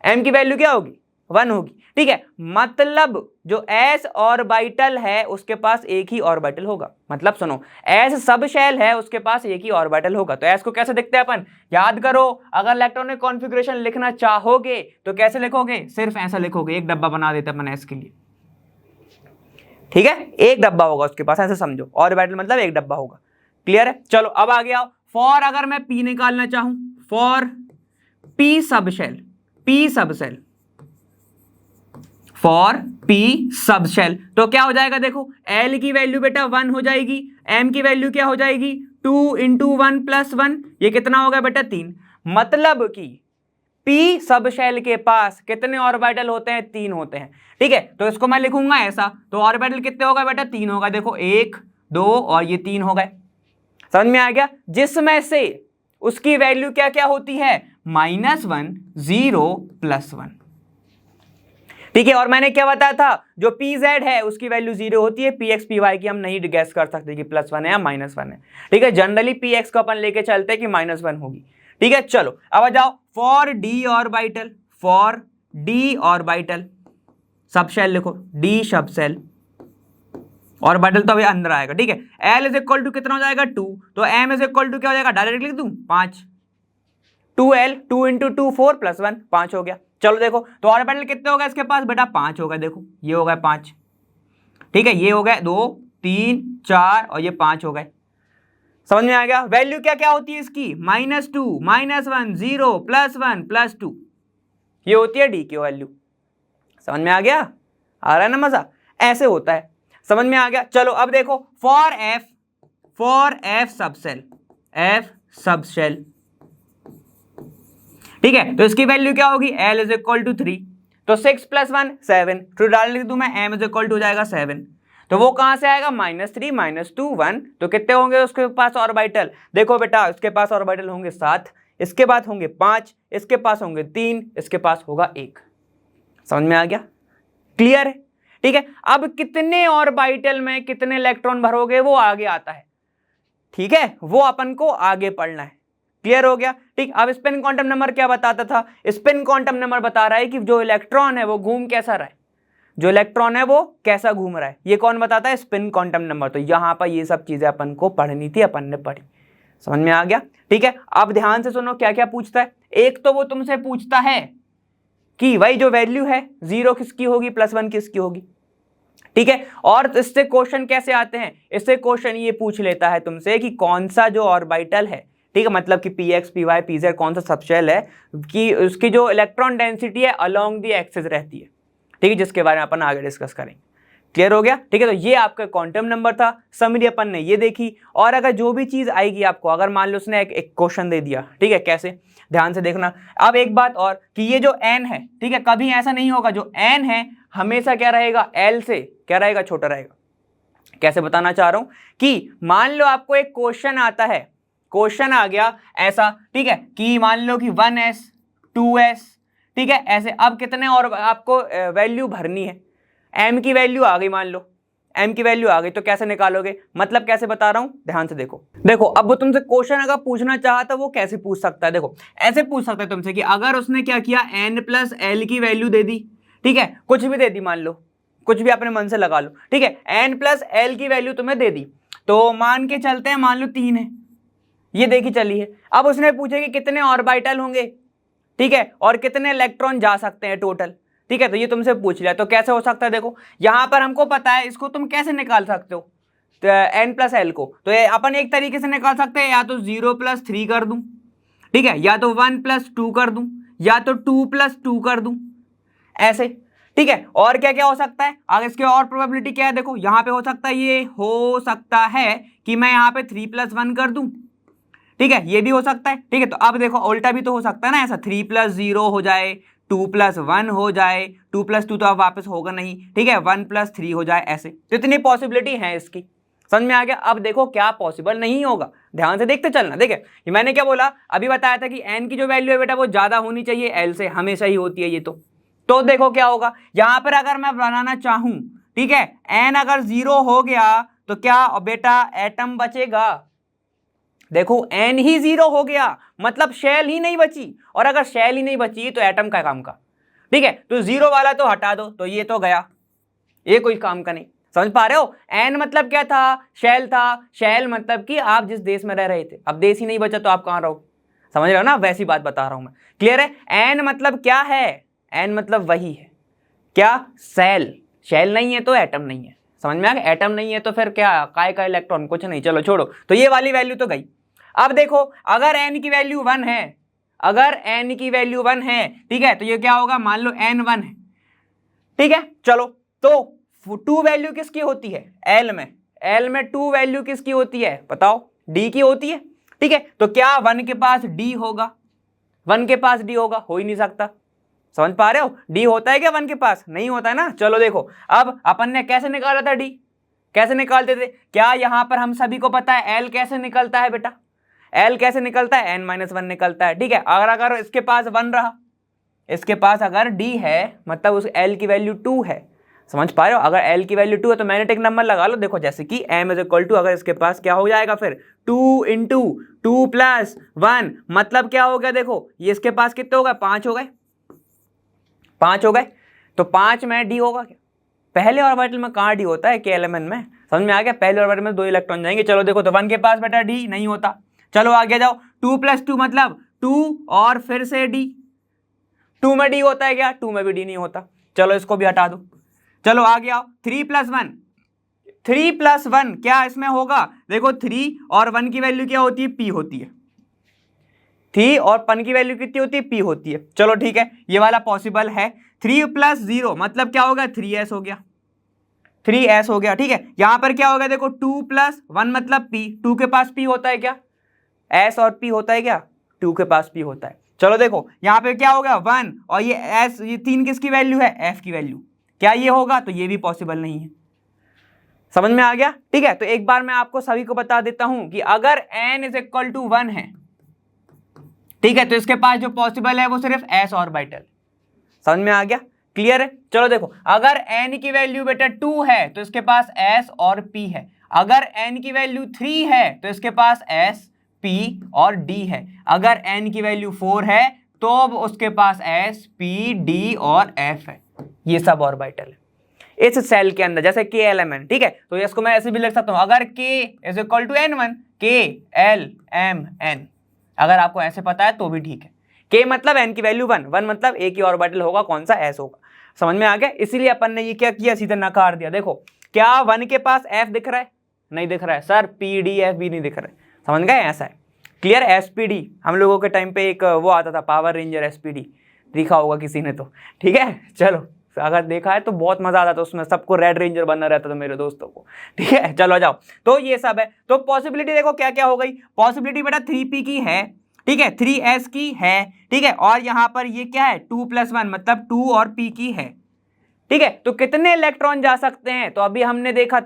m की वैल्यू क्या होगी, 1 होगी। ठीक है, मतलब जो s ऑर्बिटल है उसके पास एक ही ऑर्बिटल होगा, मतलब सुनो, s सब शेल है उसके पास एक ही ऑर्बिटल होगा। तो s को कैसे देखते हैं अपन, याद करो, अगर इलेक्ट्रॉनिक कॉन्फ़िगरेशन लिखना चाहोगे तो कैसे लिखोगे, सिर्फ ऐसा लिखोगे, एक डब्बा बना देते अपन s के लिए। ठीक है, एक डब्बा होगा उसके पास, ऐसे समझो, ऑर्बिटल मतलब एक डब्बा होगा। क्लियर है, चलो अब आगे आओ। फॉर अगर मैं p निकालना चाहूं, for p sub shell, p sub shell, for p sub shell, तो क्या हो जाएगा, देखो l की वैल्यू बेटा 1 हो जाएगी, m की वैल्यू क्या हो जाएगी, 2 × 1+1, ये कितना होगा बेटा 3। मतलब कि p सब शेल के पास कितने ऑर्बिटल होते हैं, 3 होते हैं। ठीक है, तो इसको मैं लिखूंगा ऐसा, तो ऑर्बिटल कितने होगा बेटा, 3 होगा। देखो 1 2 और ये 3 हो गए, समझ में आ गया। जिसमें से उसकी वैल्यू क्या क्या होती है, -1 0+1। ठीक है, और मैंने क्या बताया था, जो pz है उसकी वैल्यू 0 होती है, px py की हम नहीं गैस कर सकते कि +1 है या -1 है। ठीक है, जनरली px को अपन लेके चलते हैं कि -1 होगी। ठीक है, चलो अब आ जाओ, for d orbital, for d orbital sub shell लिखो, d सब शेल, ऑर्बिटल तो अभी अंदर आएगा। ठीक है, l = कितना हो जाएगा 2, तो m = क्या हो जाएगा, डायरेक्ट लिख दूं 5, 2l 2 × 2 4+1 5 हो गया। चलो देखो, तो ऑर्बिटल कितने हो गए इसके पास बेटा, 5 हो गए। देखो ये हो गए 5, ठीक है, ये हो गए 2 3 4 और ये 5 हो गए। समझ में आ गया। वैल्यू क्या क्या होती है इसकी, -2 -1 0 +1 +2, ये होती है डी की वैल्यू। समझ में आ गया, आ रहा है ना मजा, ऐसे होता है, समझ में आ गया। चलो अब देखो, for f sub shell, f sub shell, ठीक है, तो इसकी वैल्यू क्या होगी, l = 3, तो 6 + 1 7, तो डाल लिख दूं मैं, m = हो जाएगा 7, तो वो कहां से आएगा, -3 -2 1, तो कितने होंगे उसके पास ऑर्बिटल, देखो बेटा उसके पास ऑर्बिटल होंगे 7, इसके पास होंगे 5, इसके पास होंगे 3, इसके पास होगा 1। समझ में आ गया, क्लियर है। ठीक है, अब कितने ऑर्बिटल में कितने इलेक्ट्रॉन भरोगे वो आगे आता है, ठीक है, वो अपन को आगे पढ़ना है। क्लियर हो गया। ठीक, अब स्पिन क्वांटम नंबर क्या बताता था, स्पिन क्वांटम नंबर बता रहा है कि जो इलेक्ट्रॉन है वो घूम कैसा रहा है, जो इलेक्ट्रॉन है वो कैसा घूम रहा है, ये कौन बताता है, स्पिन क्वांटम नंबर। तो यहां पर ये सब चीजें अपन को पढ़नी थी, अपन ने पढ़ी, समझ में आ गया। ठीक है, अब ध्यान से सुनो क्या क्या पूछता है। एक तो वो तुमसे पूछता है कि भाई जो वैल्यू है 0 किसकी होगी, +1 किसकी होगी। ठीक है, और इससे क्वेश्चन कैसे आते हैं, इससे क्वेश्चन ये पूछ लेता है तुमसे कि कौन सा जो ऑर्बिटल है, ठीक है, मतलब कि px py pz कौन सा सबशेल है कि उसकी जो इलेक्ट्रॉन डेंसिटी है अलोंग द एक्सिस रहती है, ठीक है, जिसके बारे में अपन आगे डिस्कस करेंगे। क्लियर हो गया। ठीक है, तो ये आपका क्वांटम नंबर था, समरी अपन ने ये देखी। और अगर जो भी चीज आएगी आपको, अगर मान लो उसने एक क्वेश्चन दे दिया, ठीक है, कैसे, ध्यान से देखना। अब एक बात और कि ये जो n है, ठीक है, कभी ऐसा नहीं होगा, जो n है हमेशा क्या रहेगा, l से क्या रहेगा, छोटा रहेगा। कैसे बताना चाह रहा हूं कि मान लो आपको एक क्वेश्चन आता है, क्वेश्चन आ गया ऐसा, ठीक है, कि मान लो कि 1s 2s, ठीक है, ऐसे। अब कितने और आपको वैल्यू भरनी है, m की वैल्यू आ गई, मान लो m की वैल्यू आ गई, तो कैसे निकालोगे, मतलब कैसे बता रहा हूं, ध्यान से देखो। देखो अब वो तुमसे क्वेश्चन अगर पूछना चाहता वो कैसे पूछ सकता है, देखो ऐसे पूछ सकता है तुमसे कि अगर उसने क्या किया, n+l की वैल्यू दे दी, ठीक है, कुछ भी दे दी, मान लो कुछ भी अपने मन से लगा लो, ठीक है, n+l की वैल्यू तुम्हें दे दी, तो मान के चलते हैं, मान लो 3 है, ये देखी चलिए। अब उसने पूछे कि कितने ऑर्बिटल होंगे, ठीक है, और कितने इलेक्ट्रॉन जा सकते हैं टोटल, ठीक है, तो ये तुमसे पूछ लिया। तो कैसे हो सकता है, देखो यहां पर हमको पता है, इसको तुम कैसे निकाल सकते हो, तो n प्लस एल को, तो अपन एक तरीके से निकाल सकते हैं, या तो 0+3 कर दूं, ठीक है, या तो 1+2 कर दूं, या तो 2+2 कर दूं, ऐसे, ठीक है। और क्या क्या हो सकता है, अगर इसकी और प्रोबेबिलिटी क्या है, देखो यहां पे हो सकता है, ये हो सकता है कि मैं यहाँ पे 3+1 कर दूं, ठीक है, ये भी हो सकता है, ठीक है। तो अब देखो उल्टा भी तो हो सकता है ना, ऐसा 3+0 हो जाए, 2+1 हो जाए, 2+2 तो अब वापस होगा नहीं, ठीक है, 1+3 हो जाए, ऐसे। तो इतनी पॉसिबिलिटी है इसकी, समझ में आ गया। अब देखो क्या पॉसिबल नहीं होगा, ध्यान से देखते चलना। देखिए ये मैंने क्या बोला, अभी बताया था कि n की जो वैल्यू है बेटा वो ज्यादा होनी चाहिए l से, हमेशा ही होती है ये। तो देखो क्या होगा, यहां पर अगर मैं बनाना चाहूं, ठीक है, n अगर 0 हो गया तो क्या बेटा एटम बचेगा, देखो n ही 0 हो गया, मतलब शेल ही नहीं बची, और अगर शेल ही नहीं बची तो एटम का काम का, ठीक है। तो 0 वाला तो हटा दो, तो ये तो गया, ये कोई काम का नहीं, समझ पा रहे हो। n मतलब क्या था, शेल था, शेल मतलब कि आप जिस देश में रह रहे थे, अब देश ही नहीं बचा तो आप कहां रहोगे, समझ रहे हो ना, वैसी बात बता रहा हूं मैं, क्लियर है। n मतलब क्या है, n मतलब वही है क्या, सेल, शेल नहीं है तो एटम नहीं है, समझ में आ गया। एटम नहीं है तो फिर क्या, काय का इलेक्ट्रॉन, कुछ नहीं, चलो छोड़ो। तो ये वाली वैल्यू तो गई। अब देखो अगर n की वैल्यू 1 है, अगर n की वैल्यू 1 है, ठीक है, तो ये क्या होगा, मान लो n 1 है, ठीक है। चलो तो 2 वैल्यू किसकी होती है, l में 2 वैल्यू किसकी होती है बताओ, d की होती है, ठीक है। तो क्या 1 के पास d होगा, 1 के पास d होगा, हो ही नहीं सकता, समझ पा रहे हो। d होता है क्या 1 के पास, नहीं होता है ना। चलो देखो अब अपन ने कैसे निकाला था d, कैसे निकालते थे, क्या यहां पर हम सभी को पता है l कैसे निकलता है बेटा, l कैसे निकलता है, n-1 निकलता है, ठीक है। अगर इसके पास 1 रहा, इसके पास अगर d है, मतलब उस l की वैल्यू 2 है, समझ पा रहे हो। अगर l की वैल्यू 2 है तो मैग्नेटिक नंबर लगा लो, देखो जैसे कि m = अगर इसके पास क्या हो जाएगा, फिर 2 × 2 + 1, मतलब क्या हो गया, देखो ये इसके पास कितने हो गए, 5 हो गए, 5 हो गए। तो 5 में d होगा क्या, पहले ऑर्बिटल में कहाँ d होता है, k एलिमेंट में, समझ में आ गया। पहले ऑर्बिटल में 2 इलेक्ट्रॉन जाएंगे। चलो देखो, तो 1 के पास बेटा d नहीं होता, चलो आगे जाओ, 2 + 2 मतलब 2 और फिर से d, 2 में d होता है क्या, 2 में भी d नहीं होता, चलो इसको भी हटा दो। चलो आगे आओ, 3 + 1, 3 + 1 क्या इसमें होगा, देखो 3 और 1 की वैल्यू क्या होती है, p होती है, 3 और 1 की वैल्यू कितनी होती है, p होती है। चलो ठीक है, ये वाला पॉसिबल है। 3 + 0 मतलब क्या होगा, 3s हो गया, 3s हो गया, ठीक है। यहां पर क्या होगा, देखो 2 + 1 मतलब p, 2 के पास p होता है क्या, s और p होता है क्या, 2 के पास p होता है। चलो देखो यहां पे क्या होगा 1, और ये s, ये 3 किसकी वैल्यू है, f की वैल्यू, क्या ये होगा, तो ये भी पॉसिबल नहीं है, समझ में आ गया, ठीक है। तो एक बार मैं आपको सभी को बता देता हूं कि अगर n = 1 है, ठीक है, तो इसके पास जो पॉसिबल है वो सिर्फ s ऑर्बिटल, समझ में आ गया, क्लियर है। चलो देखो अगर n की वैल्यू बेटा 2 है तो इसके पास s और p है, अगर n की वैल्यू 3 है तो इसके पास s, p और d है, अगर n की वैल्यू 4 है तो उसके पास s, p, d और f है, ये सब ऑर्बिटल है इस सेल के अंदर, जैसे k एलिमेंट, ठीक है। तो इसको मैं ऐसे भी लिख सकता हूं, अगर k = n1, k l m n, अगर आपको ऐसे पता है तो भी ठीक है। k मतलब n की वैल्यू 1, 1 मतलब a की ऑर्बिटल होगा, कौन सा, s होगा, समझ में आ गया। इसीलिए अपन ने ये क्या किया, सीधे नकार दिया। देखो क्या 1 के पास f दिख रहा है, नहीं दिख रहा है सर, p d f भी नहीं दिख रहा है, समझ गए, ऐसा है, क्लियर। SPD हम लोगों के टाइम पे एक वो आता था, पावर रेंजर SPD, देखा होगा किसी ने तो, ठीक है। चलो अगर देखा है तो बहुत मजा आता था उसमें, सबको रेड रेंजर बनना रहता था मेरे दोस्तों को, ठीक है। चलो जाओ, तो ये सब है। तो पॉसिबिलिटी देखो क्या क्या हो गई, पॉसिबिलिटी बेटा 3p की है, ठीक है, 3s की है, ठीक है, और यहां पर ये क्या है, 2 + 1 मतलब 2 और p की है, ठीक है। तो कितने इलेक्ट्रॉन जा सकते हैं, तो अभी हमने देखा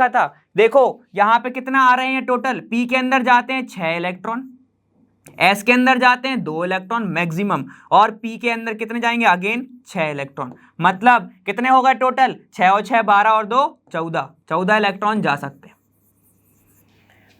था, देखो यहां पे कितना आ रहे हैं टोटल, p के अंदर जाते हैं 6 इलेक्ट्रॉन, s के अंदर जाते हैं 2 इलेक्ट्रॉन मैक्सिमम, और p के अंदर कितने जाएंगे, अगेन 6 इलेक्ट्रॉन, मतलब कितने हो गए टोटल, 6 और 6 12 और 2 14 इलेक्ट्रॉन जा सकते हैं।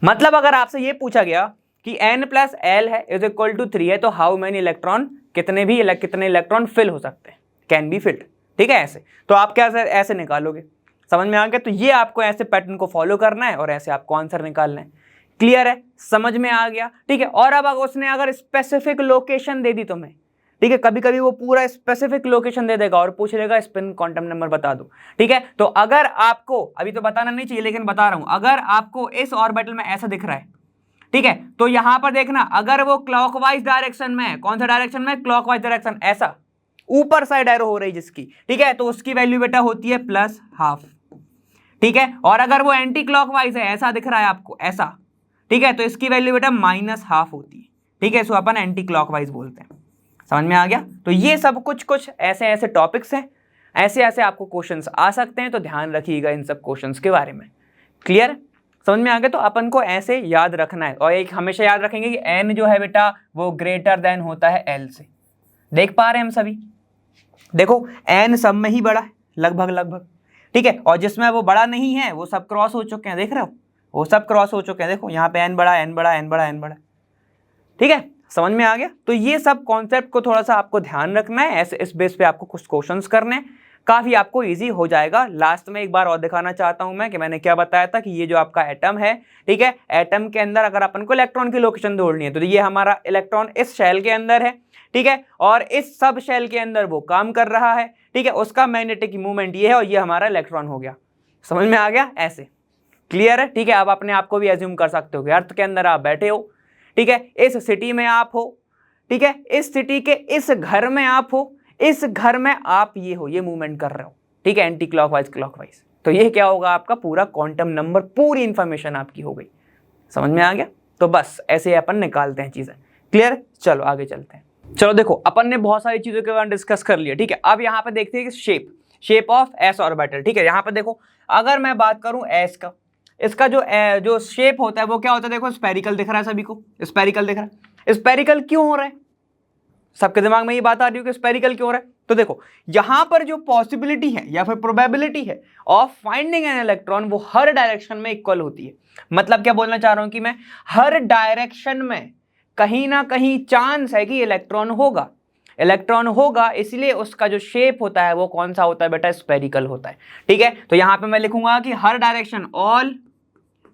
मतलब अगर आपसे ये पूछा गया कि n + l है = 3 है, तो हाउ मेनी इलेक्ट्रॉन, कितने इलेक्ट्रॉन फिल हो सकते हैं, कैन बी फिल्ड, ठीक है, ऐसे। तो आप क्या ऐसे निकालोगे, समझ में आ गया? तो ये आपको ऐसे पैटर्न को फॉलो करना है और ऐसे आपको आंसर निकालना है। क्लियर है? समझ में आ गया? ठीक है। और अब उसने अगर स्पेसिफिक लोकेशन दे दी तुम्हें, ठीक है, कभी कभी वो पूरा स्पेसिफिक लोकेशन दे देगा और पूछ लेगा स्पिन क्वांटम नंबर बता दो। ठीक है, तो अगर आपको अभी तो बताना नहीं चाहिए लेकिन बता रहा हूं, अगर आपको इस ऑर्बिटल में ऐसा दिख रहा है, ठीक है, तो यहां पर देखना, अगर वो क्लॉकवाइज डायरेक्शन में है, कौन सा डायरेक्शन में? क्लॉकवाइज डायरेक्शन, ऐसा ऊपर साइड एरो हो रही जिसकी, ठीक है, तो उसकी वैल्यू बेटा होती है +½ ठीक है। और अगर वो एंटी क्लॉकवाइज है, ऐसा दिख रहा है आपको, ऐसा, ठीक है, तो इसकी वैल्यू बेटा -½ होती है। ठीक है, इसको अपन एंटी क्लॉकवाइज बोलते हैं। समझ में आ गया? तो ये सब कुछ ऐसे ऐसे टॉपिक्स हैं, ऐसे ऐसे आपको क्वेश्चंस आ सकते हैं, तो ध्यान रखिएगा इन सब क्वेश्चंस के बारे में। क्लियर? समझ में आ गया? तो अपन को ऐसे याद रखना है, और एक हमेशा याद रखेंगे कि n जो है बेटा वो ग्रेटर देन होता है l से। देख पा रहे हैं हम सभी? देखो n सब में ही बड़ा है लगभग, ठीक है, और जिसमें वो बड़ा नहीं है वो सब क्रॉस हो चुके हैं, देख रहे हो, वो सब क्रॉस हो चुके हैं। देखो यहाँ पे n बड़ा, n बड़ा, n बड़ा, n बड़ा, ठीक है, समझ में आ गया? तो ये सब कॉन्सेप्ट को थोड़ा सा आपको ध्यान रखना है, ऐसे इस बेस पे आपको कुछ क्वेश्चंस करने हैं, काफी आपको इजी हो जाएगा। लास्ट में एक बार और दिखाना चाहता हूं मैं कि मैंने क्या बताया था कि ये जो आपका एटम है, ठीक है, एटम के अंदर अगर अपन को इलेक्ट्रॉन की लोकेशन ढूंढनी है तो ये हमारा इलेक्ट्रॉन इस शेल के अंदर है, ठीक है, और इस सब शेल के अंदर वो काम कर रहा है, ठीक है, उसका मैग्नेटिक मूवमेंट ये है और ये हमारा इलेक्ट्रॉन हो गया। समझ में आ गया? ऐसे क्लियर है? ठीक है, आप अपने आप को भी एज्यूम कर सकते हो कि अर्थ के अंदर आप बैठे हो, ठीक है, इस सिटी में आप हो, ठीक है, इस सिटी के इस घर में आप हो, इस घर में आप ये हो, ये मूवमेंट कर रहे हो, ठीक है, एंटी क्लॉकवाइज क्लॉकवाइज। तो ये क्या होगा? आपका पूरा क्वांटम नंबर, पूरी इंफॉर्मेशन आपकी हो गई। समझ में आ गया? तो बस ऐसे अपन निकालते हैं चीजें। क्लियर? चलो आगे चलते हैं। चलो देखो, अपन ने बहुत सारी चीजों के बारे में डिस्कस कर लिया, ठीक है। अब यहाँ पे देखते हैं कि शेप ऑफ एस ऑर्बिटल, ठीक है। यहाँ पे देखो, अगर मैं बात करूं एस का, इसका जो शेप होता है वो क्या होता है? देखो स्फेरिकल दिख रहा है सभी को, स्फेरिकल दिख रहा है। स्फेरिकल क्यों हो रहा है? सबके दिमाग में ये बात आ रही है कि स्फेरिकल क्यों हो रहा है? तो देखो, यहां पर जो पॉसिबिलिटी है या फिर प्रोबेबिलिटी है ऑफ फाइंडिंग एन इलेक्ट्रॉन, वो हर डायरेक्शन में इक्वल होती है। मतलब क्या बोलना चाह रहा हूं कि मैं, हर डायरेक्शन में कहीं ना कहीं चांस है कि इलेक्ट्रॉन होगा, इसलिए उसका जो शेप होता है वो कौन सा होता है बेटा? स्फेरिकल होता है। ठीक है, तो यहां पे मैं लिखूंगा कि हर डायरेक्शन, ऑल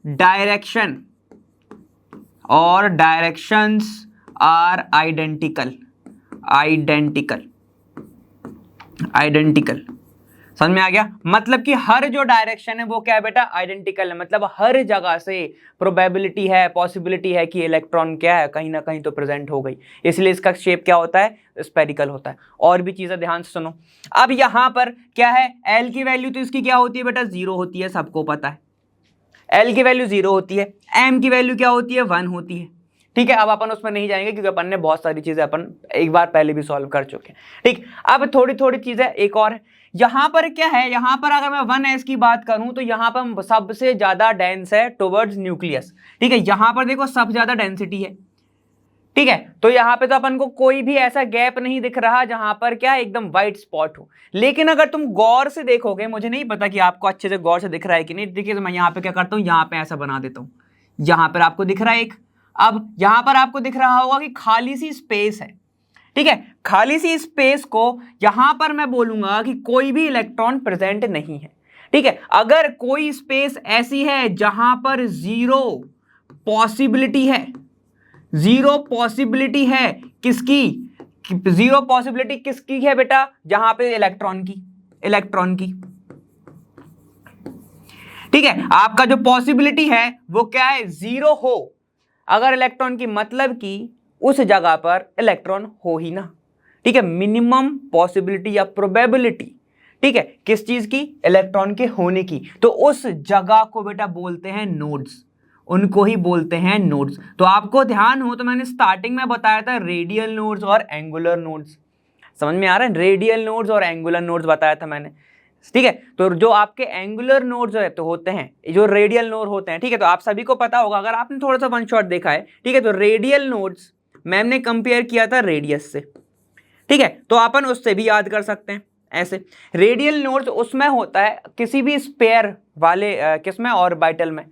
डायरेक्शन और डायरेक्शंस आर आइडेंटिकल। समझ में आ गया? मतलब कि हर जो डायरेक्शन है वो क्या है बेटा? आइडेंटिकल है। मतलब हर जगह से प्रोबेबिलिटी है, पॉसिबिलिटी है कि इलेक्ट्रॉन क्या है, कहीं ना कहीं तो प्रेजेंट हो गई, इसलिए इसका शेप क्या होता है? स्फेरिकल होता है। और भी चीजें ध्यान से सुनो। अब यहां पर क्या है? एल की वैल्यू तो इसकी क्या होती है बेटा? 0 होती है, सबको पता है। एल की वैल्यू 0 होती है। एम की वैल्यू क्या होती है? 1 होती है। ठीक है, अब अपन उसमें नहीं जाएंगे क्योंकि अपन ने बहुत सारी चीजें अपन एक बार पहले भी सॉल्व कर चुके हैं। ठीक, अब थोड़ी थोड़ी चीजें एक और है। यहां पर क्या है? यहां पर अगर मैं 1s की बात करूं तो यहां पर सबसे ज्यादा डेंस है टुवर्ड्स न्यूक्लियस। ठीक है, यहां पर देखो सबसे ज्यादा डेंसिटी है। ठीक है, तो यहां पे तो अपन को कोई भी ऐसा गैप नहीं दिख रहा जहां पर क्या एकदम व्हाइट स्पॉट हो। लेकिन अगर तुम गौर से देखोगे, मुझे नहीं पता कि आपको अच्छे से गौर से दिख रहा है कि नहीं। देखिए, तो मैं यहां पे क्या करता हूं, यहां पे ऐसा बना देता हूं, यहां पर आपको दिख रहा है एक। अब यहां पर आपको दिख रहा होगा कि खाली सी स्पेस है। ठीक है, खाली सी स्पेस को यहां पर मैं बोलूंगा कि कोई भी इलेक्ट्रॉन प्रेजेंट नहीं है। ठीक है, अगर कोई स्पेस ऐसी है जहां पर जीरो पॉसिबिलिटी है, जीरो पॉसिबिलिटी है किसकी? जीरो पॉसिबिलिटी किसकी है बेटा? जहां पे इलेक्ट्रॉन की। ठीक है, आपका जो पॉसिबिलिटी है वो क्या है? 0 हो अगर इलेक्ट्रॉन की, मतलब कि उस जगह पर इलेक्ट्रॉन हो ही ना। ठीक है, मिनिमम पॉसिबिलिटी या प्रोबेबिलिटी, ठीक है, किस चीज की? इलेक्ट्रॉन के होने की। तो उस जगह को बेटा बोलते हैं नोड्स, उनको ही बोलते हैं नोड्स। तो आपको ध्यान हो तो मैंने स्टार्टिंग में बताया था रेडियल नोड्स और एंगुलर नोड्स। समझ में आ रहा है? रेडियल नोड्स और एंगुलर नोड्स बताया था मैंने। ठीक है, तो जो आपके एंगुलर नोड्स तो होते हैं, जो रेडियल नोड होते हैं, ठीक है, तो आप सभी को पता होगा अगर आपने थोड़ा सा वन शॉट देखा है। ठीक है, तो रेडियल नोड्स मैम ने कंपेयर किया था रेडियस से। ठीक है, तो अपन उससे भी याद कर सकते हैं ऐसे। रेडियल नोड्स उसमें होता है किसी भी स्पेयर वाले किसमें? ऑर्बिटल में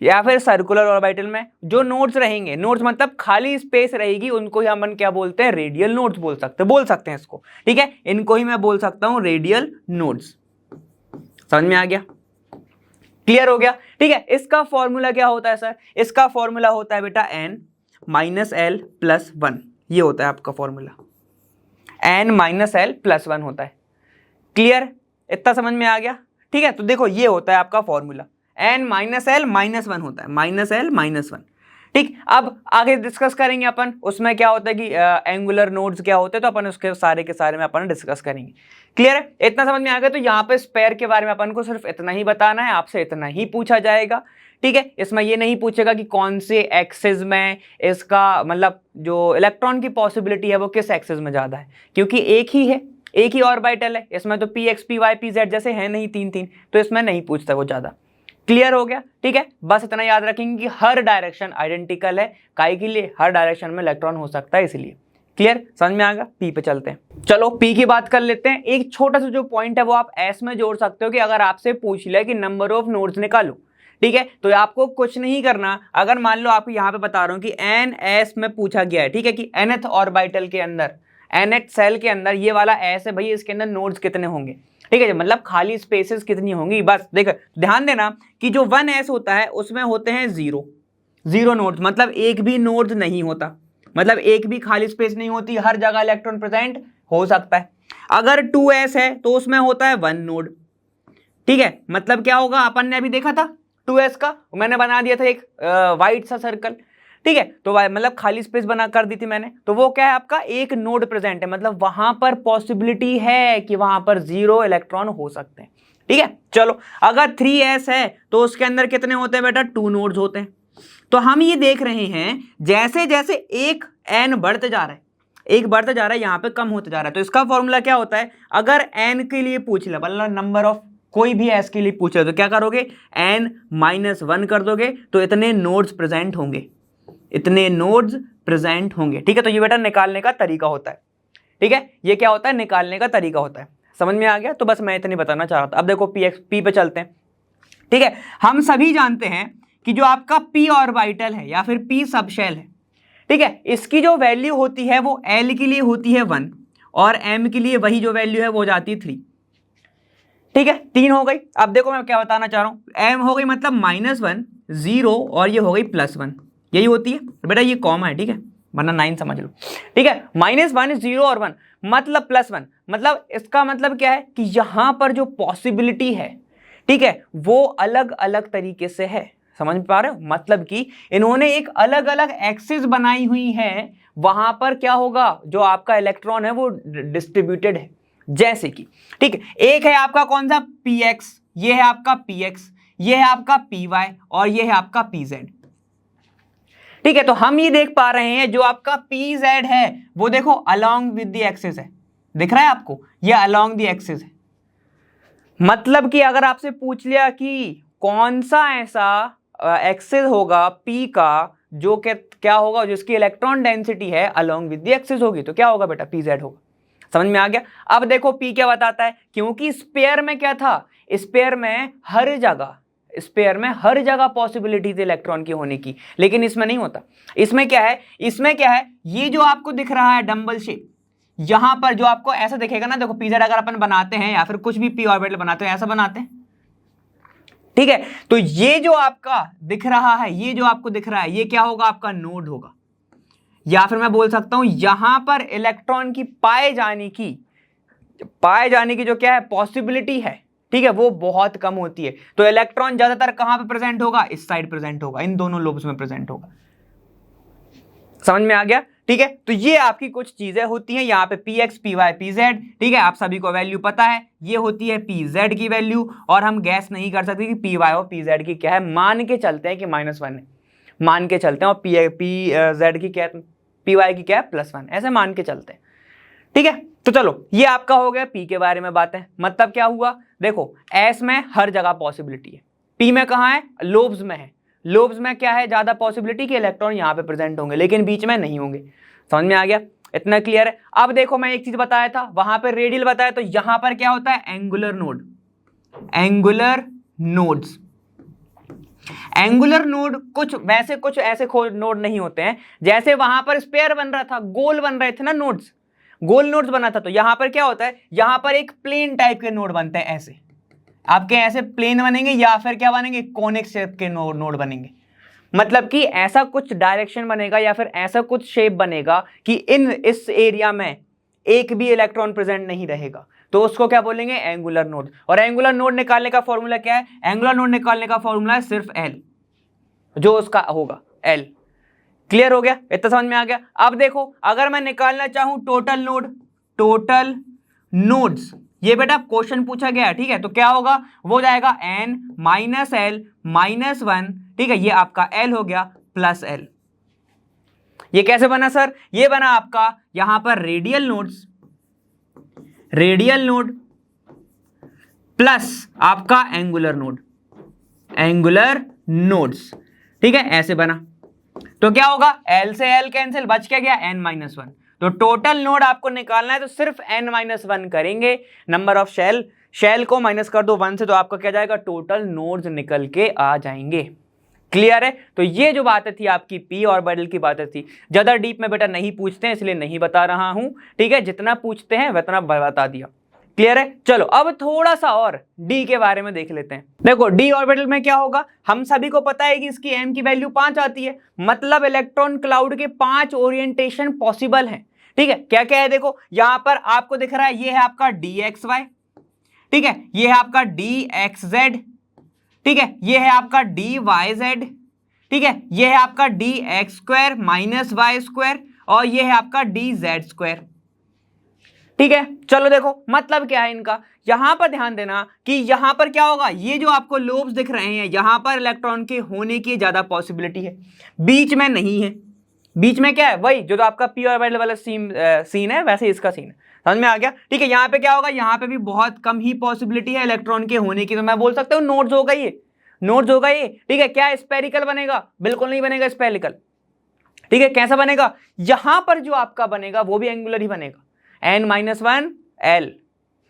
या फिर सर्कुलर ऑर्बिटल में जो नोड्स रहेंगे, नोड्स मतलब खाली स्पेस रहेगी, उनको ही हम क्या बोलते हैं? रेडियल नोड्स बोल सकते हैं इसको। ठीक है, इनको ही मैं बोल सकता हूं रेडियल नोड्स। समझ में आ गया? क्लियर हो गया? ठीक है, इसका फॉर्मूला क्या होता है सर? इसका फॉर्मूला होता है बेटा n माइनस एल प्लस 1, ये होता है आपका formula, n minus L plus 1 होता है। क्लियर? इतना समझ में आ गया? ठीक है, तो देखो ये होता है आपका formula, n minus L minus 1 होता है, माइनस एल माइनस 1। ठीक, अब आगे डिस्कस करेंगे अपन उसमें क्या होता है कि एंगुलर नोड्स क्या होते हैं, तो अपन उसके सारे के सारे में अपन डिस्कस करेंगे। क्लियर है? इतना समझ में आ गया? तो यहाँ पे स्पेयर के बारे में अपन को सिर्फ इतना ही बताना है, आपसे इतना ही पूछा जाएगा। ठीक है, इसमें ये नहीं पूछेगा कि कौन से एक्सिस में इसका मतलब जो इलेक्ट्रॉन की पॉसिबिलिटी है वो किस एक्सिस में ज्यादा है, क्योंकि एक ही ऑर्बिटल है, इसमें तो P X P Y P Z जैसे है नहीं तीन, तो इसमें नहीं पूछता वो ज्यादा। क्लियर हो गया? ठीक है, बस इतना याद रखेंगे कि हर डायरेक्शन आइडेंटिकल है, काहे के लिए? हर डायरेक्शन में इलेक्ट्रॉन हो सकता है इसलिए। क्लियर? समझ में आ गया? पी पे चलते हैं। चलो पी की बात कर लेते हैं। एक छोटा सा जो पॉइंट है वो आप एस में जोड़ सकते हो कि अगर आपसे पूछ लिया कि नंबर ऑफ नोड्स निकालो, ठीक है, तो आपको कुछ नहीं करना। अगर मान लो आपको यहाँ पे बता रहा हूँ कि एन एस में पूछा गया है, ठीक है, कि nth ऑर्बिटल के अंदर, nth सेल के अंदर ये वाला एस है भाई, इसके अंदर नोड्स कितने होंगे, ठीक है, मतलब खाली स्पेसेस कितनी होंगी। बस देखो ध्यान देना कि जो 1s होता है उसमें होते हैं जीरो नोड्स, मतलब एक भी नोड नहीं होता, मतलब एक भी खाली स्पेस नहीं होती, हर जगह इलेक्ट्रॉन प्रेजेंट हो सकता है। अगर 2s है तो उसमें होता है 1 नोड, ठीक है, मतलब क्या होगा, अपन ने अभी देखा था 2s का, मैंने बना दिया था एक वाइट सा सर्कल, ठीक है, तो मतलब खाली स्पेस बना कर दी थी मैंने, तो वो क्या है आपका एक नोड प्रेजेंट है, मतलब वहां पर पॉसिबिलिटी है कि वहां पर 0 इलेक्ट्रॉन हो सकते हैं। ठीक है, चलो अगर 3s है तो उसके अंदर कितने होते हैं बेटा? 2 नोड्स होते हैं। तो हम ये देख रहे हैं जैसे जैसे एक n बढ़ते जा रहा है, एक बढ़ते जा रहा है, यहाँ पे कम होते जा रहा है, तो इसका फॉर्मूला क्या होता है? अगर n के लिए पूछ ले, मतलब नंबर ऑफ कोई भी s के लिए पूछ ले, तो क्या करोगे? n माइनस 1 कर दोगे, तो इतने नोड्स प्रेजेंट होंगे, इतने नोड्स प्रेजेंट होंगे। ठीक है, तो ये बेटा निकालने का तरीका होता है। ठीक है, ये क्या होता है? निकालने का तरीका होता है। समझ में आ गया? तो बस मैं इतनी बताना चाह रहा था। अब देखो पी पे चलते हैं। ठीक है, हम सभी जानते हैं कि जो आपका p ऑर्बिटल है या फिर p सबशेल है, ठीक है, इसकी जो वैल्यू होती है वो l के लिए होती है 1 और m के लिए वही जो वैल्यू है वो जाती है 3। ठीक है, 3 हो गई। अब देखो मैं क्या बताना चाह रहा हूं, m हो गई मतलब -1 0 और ये हो गई +1, यही होती है बेटा, ये कॉमा है, ठीक है, वरना 9 समझ लो। ठीक है, -1 0 और 1 मतलब +1, मतलब इसका मतलब क्या है कि यहां पर जो पॉसिबिलिटी है, ठीक है, वो अलग अलग तरीके से है। समझ पा रहे हो? मतलब कि इन्होंने एक अलग अलग एक्सिस बनाई हुई है, वहां पर क्या होगा, जो आपका इलेक्ट्रॉन है वो डिस्ट्रीब्यूटेड है। जैसे कि ठीक है, एक है आपका कौन सा? px, ये है आपका px, ये है आपका py और ये है आपका pz। ठीक है, तो हम ये देख पा रहे हैं जो आपका pz है वो देखो अलोंग विद द एक्सिस है, दिख रहा है आपको? ये अलोंग द एक्सिस है, मतलब कि अगर आपसे पूछ लिया कि कौन सा ऐसा एक्सिस होगा p का जो क्या होगा, जिसकी इलेक्ट्रॉन डेंसिटी है अलोंग विद द एक्सिस होगी, तो क्या होगा बेटा? pz होगा। समझ में आ गया? अब देखो p क्या बताता है, क्योंकि स्पेयर में क्या था, स्पेयर में हर जगह पॉसिबिलिटी थी इलेक्ट्रॉन की होने की, लेकिन इसमें नहीं होता। इसमें क्या है, ये जो आपको दिख रहा है डंबल शेप, यहां पर जो आपको ऐसा दिखेगा ना, देखो pz अगर अपन बनाते हैं या फिर कुछ भी p ऑर्बिटल बनाते हैं ऐसा बनाते हैं, ठीक है, तो ये जो आपका दिख रहा है, ये जो आपको दिख रहा है, ये क्या होगा? आपका नोड होगा, या फिर मैं बोल सकता हूं यहां पर इलेक्ट्रॉन की पाए जाने की जो क्या है पॉसिबिलिटी है, ठीक है, वो बहुत कम होती है। तो इलेक्ट्रॉन ज्यादातर कहां पे प्रेजेंट होगा? इस साइड प्रेजेंट होगा, इन दोनों लोब्स में प्रेजेंट होगा। समझ में आ गया? ठीक है, तो ये आपकी कुछ चीजें होती हैं यहाँ पे px py pz, ठीक है, आप सभी को वैल्यू पता है, ये होती है pz की वैल्यू, और हम गैस नहीं कर सकते कि py और pz की क्या है, मान के चलते हैं कि -1 है, मान के चलते हैं, और pz की क्या है, py की क्या है +1, ऐसे मान के चलते हैं। ठीक है, तो चलो ये आपका हो गया p के बारे में बातें। मतलब क्या हुआ, देखो s में हर जगह पॉसिबिलिटी है, p में कहाँ है? लोब्स में है। लोब्स में क्या है? ज्यादा पॉसिबिलिटी कि इलेक्ट्रॉन यहाँ पे प्रेजेंट होंगे, लेकिन बीच में नहीं होंगे। समझ में आ गया? इतना क्लियर है? अब देखो मैं एक चीज बताया था, वहां पे रेडियल बताया, तो यहां पर क्या होता है? Angular nodes. एंगुलर नोड कुछ ऐसे नोड नहीं होते हैं, जैसे वहां पर स्पेयर बन रहा था, गोल बन रहे थे ना नोड्स, गोल नोड्स बना था, तो यहां पर क्या होता है? यहां पर एक प्लेन टाइप के नोड बनते हैं, आपके ऐसे प्लेन बनेंगे या फिर क्या बनेंगे, कोनिक शेप के नोड बनेंगे। मतलब कि ऐसा कुछ डायरेक्शन बनेगा या फिर ऐसा कुछ शेप बनेगा कि इस एरिया में एक भी इलेक्ट्रॉन प्रेजेंट नहीं रहेगा, तो उसको क्या बोलेंगे, एंगुलर नोड। और एंगुलर नोड निकालने का फॉर्मूला क्या है, एंगुलर नोड निकालने का फॉर्मूला है सिर्फ एल, जो उसका होगा एल। क्लियर हो गया, इतना समझ में आ गया। अब देखो अगर मैं निकालना चाहूं टोटल नोड, टोटल नोड्स, ये बेटा क्वेश्चन पूछा गया है, ठीक है, तो क्या होगा, वो जाएगा n माइनस एल माइनस 1, ठीक है, ये आपका l हो गया प्लस l। ये कैसे बना सर, ये बना आपका यहां पर radial nodes, radial node plus आपका एंगुलर नोड, एंगुलर नोड्स, ठीक है, ऐसे बना। तो क्या होगा, l से l कैंसिल, बच क्या गया n माइनस 1। तो टोटल नोड आपको निकालना है तो सिर्फ n माइनस 1 करेंगे, नंबर ऑफ शेल को माइनस कर दो 1 से, तो आपका क्या जाएगा, टोटल नोड्स निकल के आ जाएंगे। क्लियर है। तो ये जो बातें थी आपकी पी ऑर्बिटल की बातें थी, ज्यादा डीप में बेटा नहीं पूछते हैं इसलिए नहीं बता रहा हूं, ठीक है, जितना पूछते हैं उतना बता दिया। क्लियर है। चलो अब थोड़ा सा और डी के बारे में देख लेते हैं। देखो डी ऑर्बिटल में क्या होगा, हम सभी को पता है कि इसकी एम की वैल्यू 5 आती है, मतलब इलेक्ट्रॉन क्लाउड के 5 ओरिएंटेशन पॉसिबल हैं, ठीक है। क्या क्या है, देखो यहां पर आपको दिख रहा है, ये है आपका डी एक्स वाई, ठीक है, ये है आपका डी एक्स जेड, ठीक है, ये है आपका डी वाई जेड, ठीक है, ये है आपका D X square minus Y square, और ये है आपका डी जेड स्क्वायर, ठीक है। चलो देखो मतलब क्या है इनका, यहां पर ध्यान देना कि यहां पर क्या होगा, ये जो आपको लोब्स दिख रहे हैं यहां पर इलेक्ट्रॉन के होने की ज्यादा पॉसिबिलिटी है, बीच में नहीं है। बीच में क्या है, वही जो तो आपका पी ऑर्बिटल वाला सीन है वैसे इसका सीन है, समझ में आ गया, ठीक है। यहाँ पे क्या होगा, यहाँ पे भी बहुत कम ही पॉसिबिलिटी है इलेक्ट्रॉन के होने की, तो मैं बोल सकता हूँ नोड्स होगा ये, नोड्स होगा ये, ठीक है। क्या स्पेरिकल बनेगा, बिल्कुल नहीं बनेगा स्पेरिकल, ठीक है। कैसा बनेगा, यहां पर जो आपका बनेगा वो भी एंगुलर ही बनेगा, n-1 l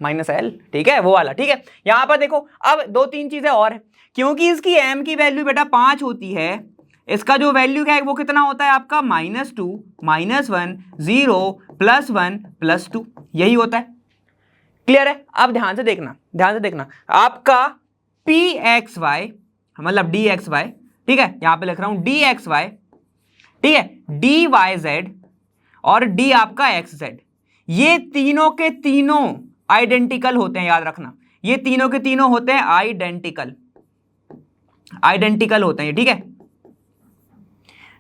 माइनस एल, ठीक है, वो वाला, ठीक है। यहां पर देखो अब 2-3 चीजें और है, क्योंकि इसकी m की वैल्यू बेटा 5 होती है, इसका जो वैल्यू है वो कितना होता है आपका -2 -1 0 +1 +2, यही होता है। क्लियर है। अब ध्यान से देखना, ध्यान से देखना, आपका पी एक्स वाई मतलब डी एक्स वाई, ठीक है, यहां पे लिख रहा हूं डी एक्स वाई, ठीक है, डी वाई जेड और डी आपका एक्स जेड, ये तीनों के तीनों आइडेंटिकल होते हैं, याद रखना, ये तीनों के तीनों होते हैं आइडेंटिकल, आइडेंटिकल होते हैं, ठीक है,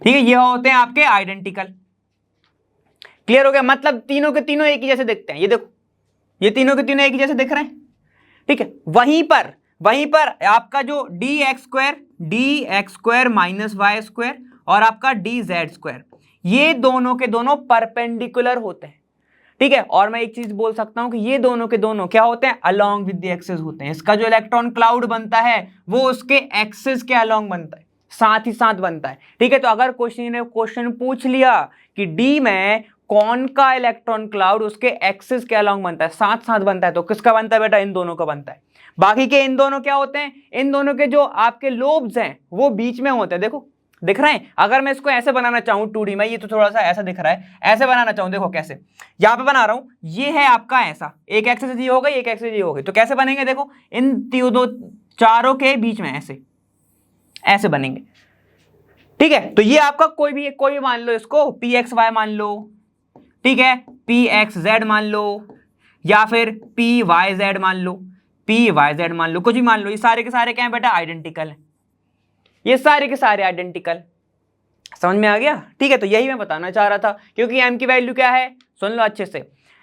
ठीक है, ये होते हैं आपके आइडेंटिकल। क्लियर हो गया, मतलब तीनों के तीनों एक ही जैसे दिखते हैं, ये देखो ये तीनों के तीनों एक ही जैसे दिख रहे हैं, ठीक है। वहीं पर आपका जो D X square minus Y square और आपका डी जेड स्क्वायर, ये दोनों के दोनों परपेंडिकुलर होते हैं, ठीक है। और मैं एक चीज बोल सकता हूं कि ये दोनों के दोनों क्या होते हैं, अलोंग विद द एक्सिस होते हैं। इसका जो इलेक्ट्रॉन क्लाउड बनता है वो उसके एक्सिस के अलोंग बनता है, साथ ही साथ बनता है, ठीक है। तो अगर क्वेश्चन पूछ लिया कि डी में कौन का इलेक्ट्रॉन क्लाउड उसके एक्सिस के अलोंग बनता है, साथ साथ बनता है, तो किसका बनता है बेटा, इन दोनों का बनता है। बाकी के इन दोनों क्या होते हैं, इन दोनों के जो आपके लोब्स हैं वो बीच में होते हैं, देखो दिख रहे हैं। अगर मैं इसको ऐसे बनाना चाहूं 2D में, ये तो थोड़ा सा ऐसा दिख रहा है, ऐसे बनाना चाहूं, देखो कैसे, यहां पे बना रहा हूं, ये है आपका ऐसा, एक एक्सिस ये हो गई, एक एक्सिस ये हो गई, तो कैसे बनेंगे, देखो इन दो चारों के बीच में ऐसे ऐसे बनेंगे, ठीक है। तो ये आपका कोई भी मान लो, इसको पी एक्स वाई मान लो, ठीक है, पी एक्स जेड मान लो, या फिर पी वाई जेड मान लो, पी वाई जेड मान लो, कुछ भी मान लो, ये सारे के सारे क्या है बेटा, आइडेंटिकल है, ये सारे के सारे आइडेंटिकल। समझ में आ गया, ठीक है। तो यही मैं बताना चाह रहा था, क्योंकि m की वैल्यू क्या है, सुन लो अच्छे से,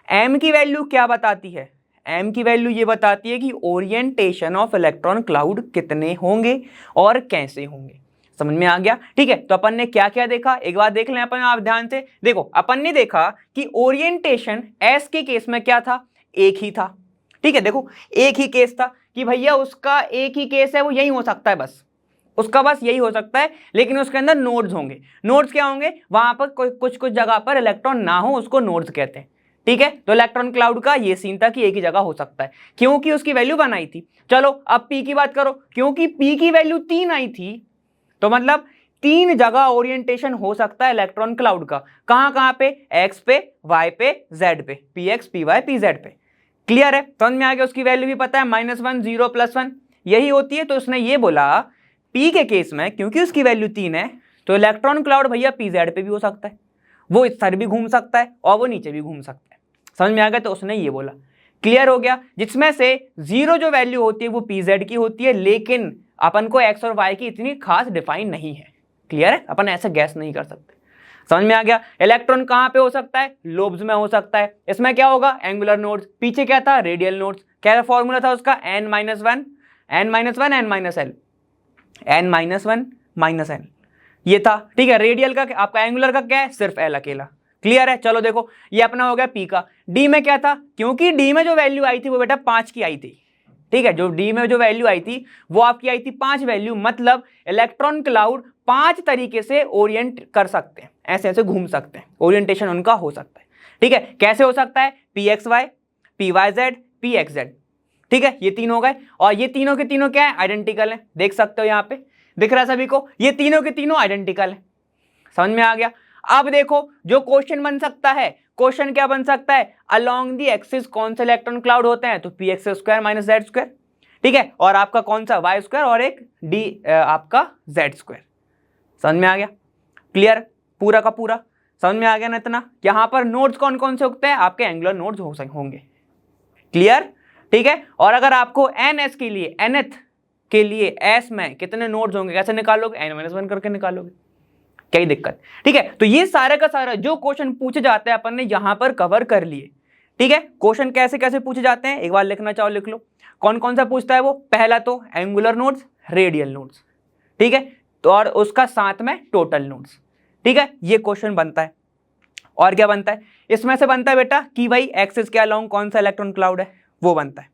m की वैल्यू क्या बताती है, m की वैल्यू ये बताती है कि ओरिएंटेशन ऑफ इलेक्ट्रॉन क्लाउड कितने होंगे और कैसे होंगे। समझ में आ गया, ठीक है। तो अपन ने क्या क्या देखा, एक बार देख लें अपन, आप ध्यान से देखो। अपन ने देखा कि ओरिएंटेशन s के केस में क्या था, एक ही था, ठीक है। देखो एक ही केस था कि भैया उसका एक ही केस है, वो यही हो सकता है, बस उसका बस यही हो सकता है, लेकिन उसके अंदर नोड्स होंगे। नोड्स क्या होंगे, वहां पर कुछ जगह पर इलेक्ट्रॉन ना हो, उसको नोड्स कहते हैं, ठीक है। तो इलेक्ट्रॉन क्लाउड का ये सीन था कि एक ही जगह हो सकता है, क्योंकि उसकी वैल्यू 1 आई थी। चलो अब पी की बात करो, क्योंकि पी की वैल्यू 3 आई थी, तो मतलब 3 जगह ओरिएंटेशन हो सकता है इलेक्ट्रॉन क्लाउड का, कहां पे, एक्स पे, वाई पे, जेड पे, P X P Y P Z पे। क्लियर है, समझ में आ गया, उसकी वैल्यू भी पता है -1 0 +1 यही होती है। तो उसने ये बोला P के केस में क्योंकि उसकी वैल्यू 3 है तो इलेक्ट्रॉन क्लाउड भैया PZ पे भी हो सकता है, वो इस तरह भी घूम सकता है और वो नीचे भी घूम सकता है। समझ में आ गया, तो उसने ये बोला। क्लियर हो गया, जिसमें से 0 जो वैल्यू होती है वो PZ की होती है, लेकिन अपन को x और y की इतनी खास डिफाइन नहीं है। क्लियर है, अपन ऐसे गैस नहीं कर सकते। समझ में आ गया। इलेक्ट्रॉन कहां पे हो सकता है, लोब्स में हो सकता है। इसमें क्या होगा, एंगुलर नोड्स, पीछे क्या था, रेडियल नोड्स। क्या फॉर्मूला था उसका, n - 1 n - 1 ये था। ठीक है, रेडियल का आपका, एंगुलर का क्या है, सिर्फ L अकेला। क्लियर है, चलो देखो ये अपना हो गया P का। D में क्या था, क्योंकि D में जो वैल्यू आई थी वो बेटा 5 की आई थी। ठीक है, जो D में जो वैल्यू आई थी वो आपकी आई थी 5 वैल्यू, मतलब इलेक्ट्रॉन क्लाउड 5 तरीके से ओरिएंट कर सकते हैं, ऐसे ऐसे घूम सकते हैं, ओरिएंटेशन उनका हो सकता है। ठीक है, कैसे हो सकता है, PXY, PYZ, PXZ। ठीक है, ये तीन हो गए, और ये तीनों के तीनों क्या है, आइडेंटिकल है। देख सकते हो यहाँ पे दिख रहा है सभी को, ये तीनों के तीनों आइडेंटिकल है। समझ में आ गया। अब देखो जो क्वेश्चन बन सकता है, क्वेश्चन क्या बन सकता है, अलोंग दी एक्सिस कौन से इलेक्ट्रॉन क्लाउड होते हैं, तो px² - z²। ठीक है, और आपका कौन सा, y² और एक d आपका z²। समझ में आ गया, क्लियर, पूरा का पूरा समझ में आ गया ना इतना। यहां पर नोड्स कौन कौन से उगते हैं, आपके एंगुलर नोड्स होंगे। क्लियर, ठीक है। और अगर आपको ns के लिए, nth के लिए s में कितने नोड्स होंगे, कैसे निकालोगे, n - 1 करके निकालोगे, क्या दिक्कत। ठीक है, तो ये सारे का सारा जो क्वेश्चन पूछे जाते हैं अपन ने यहां पर कवर कर लिए। ठीक है, क्वेश्चन कैसे कैसे पूछे जाते हैं, एक बार लिखना चाहो लिख लो। कौन कौन सा पूछता है वो, पहला तो एंगुलर नोड्स, रेडियल नोड्स। ठीक है, तो और उसका साथ में टोटल नोड्स। ठीक है, ये क्वेश्चन बनता है। और क्या बनता है, इसमें से बनता है बेटा कि भाई एक्सिस के अलोंग कौन सा इलेक्ट्रॉन क्लाउड है, वो बनता है।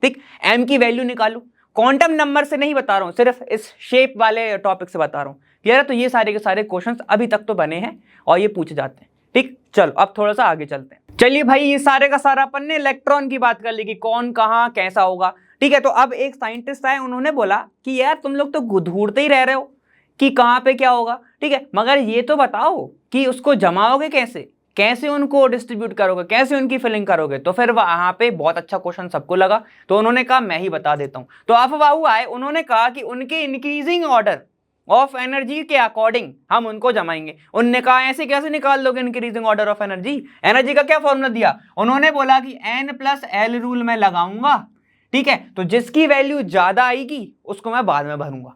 ठीक, m की वैल्यू निकालो, क्वांटम नंबर से नहीं बता रहा हूं, सिर्फ इस शेप वाले टॉपिक से बता रहा हूं। क्लियर है, तो ये सारे के सारे क्वेश्चंस अभी तक तो बने हैं और ये पूछे जाते हैं। ठीक, चलो अब थोड़ा सा आगे चलते हैं। चलिए भाई, ये सारे का सारा अपन ने इलेक्ट्रॉन की बात कर ली कि कौन कहां कैसा होगा। ठीक है, तो अब एक साइंटिस्ट आए, उन्होंने बोला कि यार तुम लोग तो ढूंढते ही रह रहे हो कि कहां पे क्या होगा। ठीक है, मगर ये तो बताओ कि उसको जमाओगे कैसे, कैसे उनको डिस्ट्रीब्यूट करोगे, कैसे उनकी फिलिंग करोगे। तो फिर वहां पे बहुत अच्छा क्वेश्चन सबको लगा, तो उन्होंने कहा मैं ही बता देता हूं। तो अफवाह आए, उन्होंने कहा कि उनके इंक्रीजिंग ऑर्डर ऑफ एनर्जी के अकॉर्डिंग हम उनको जमाएंगे। उन्होंने कहा ऐसे कैसे निकाल लोगे increasing order of energy, energy का क्या फॉर्मूला दिया, उन्होंने बोला कि n+l रूल में लगाऊंगा। ठीक है, तो जिसकी वैल्यू ज्यादा आएगी उसको मैं बाद में भरूंगा,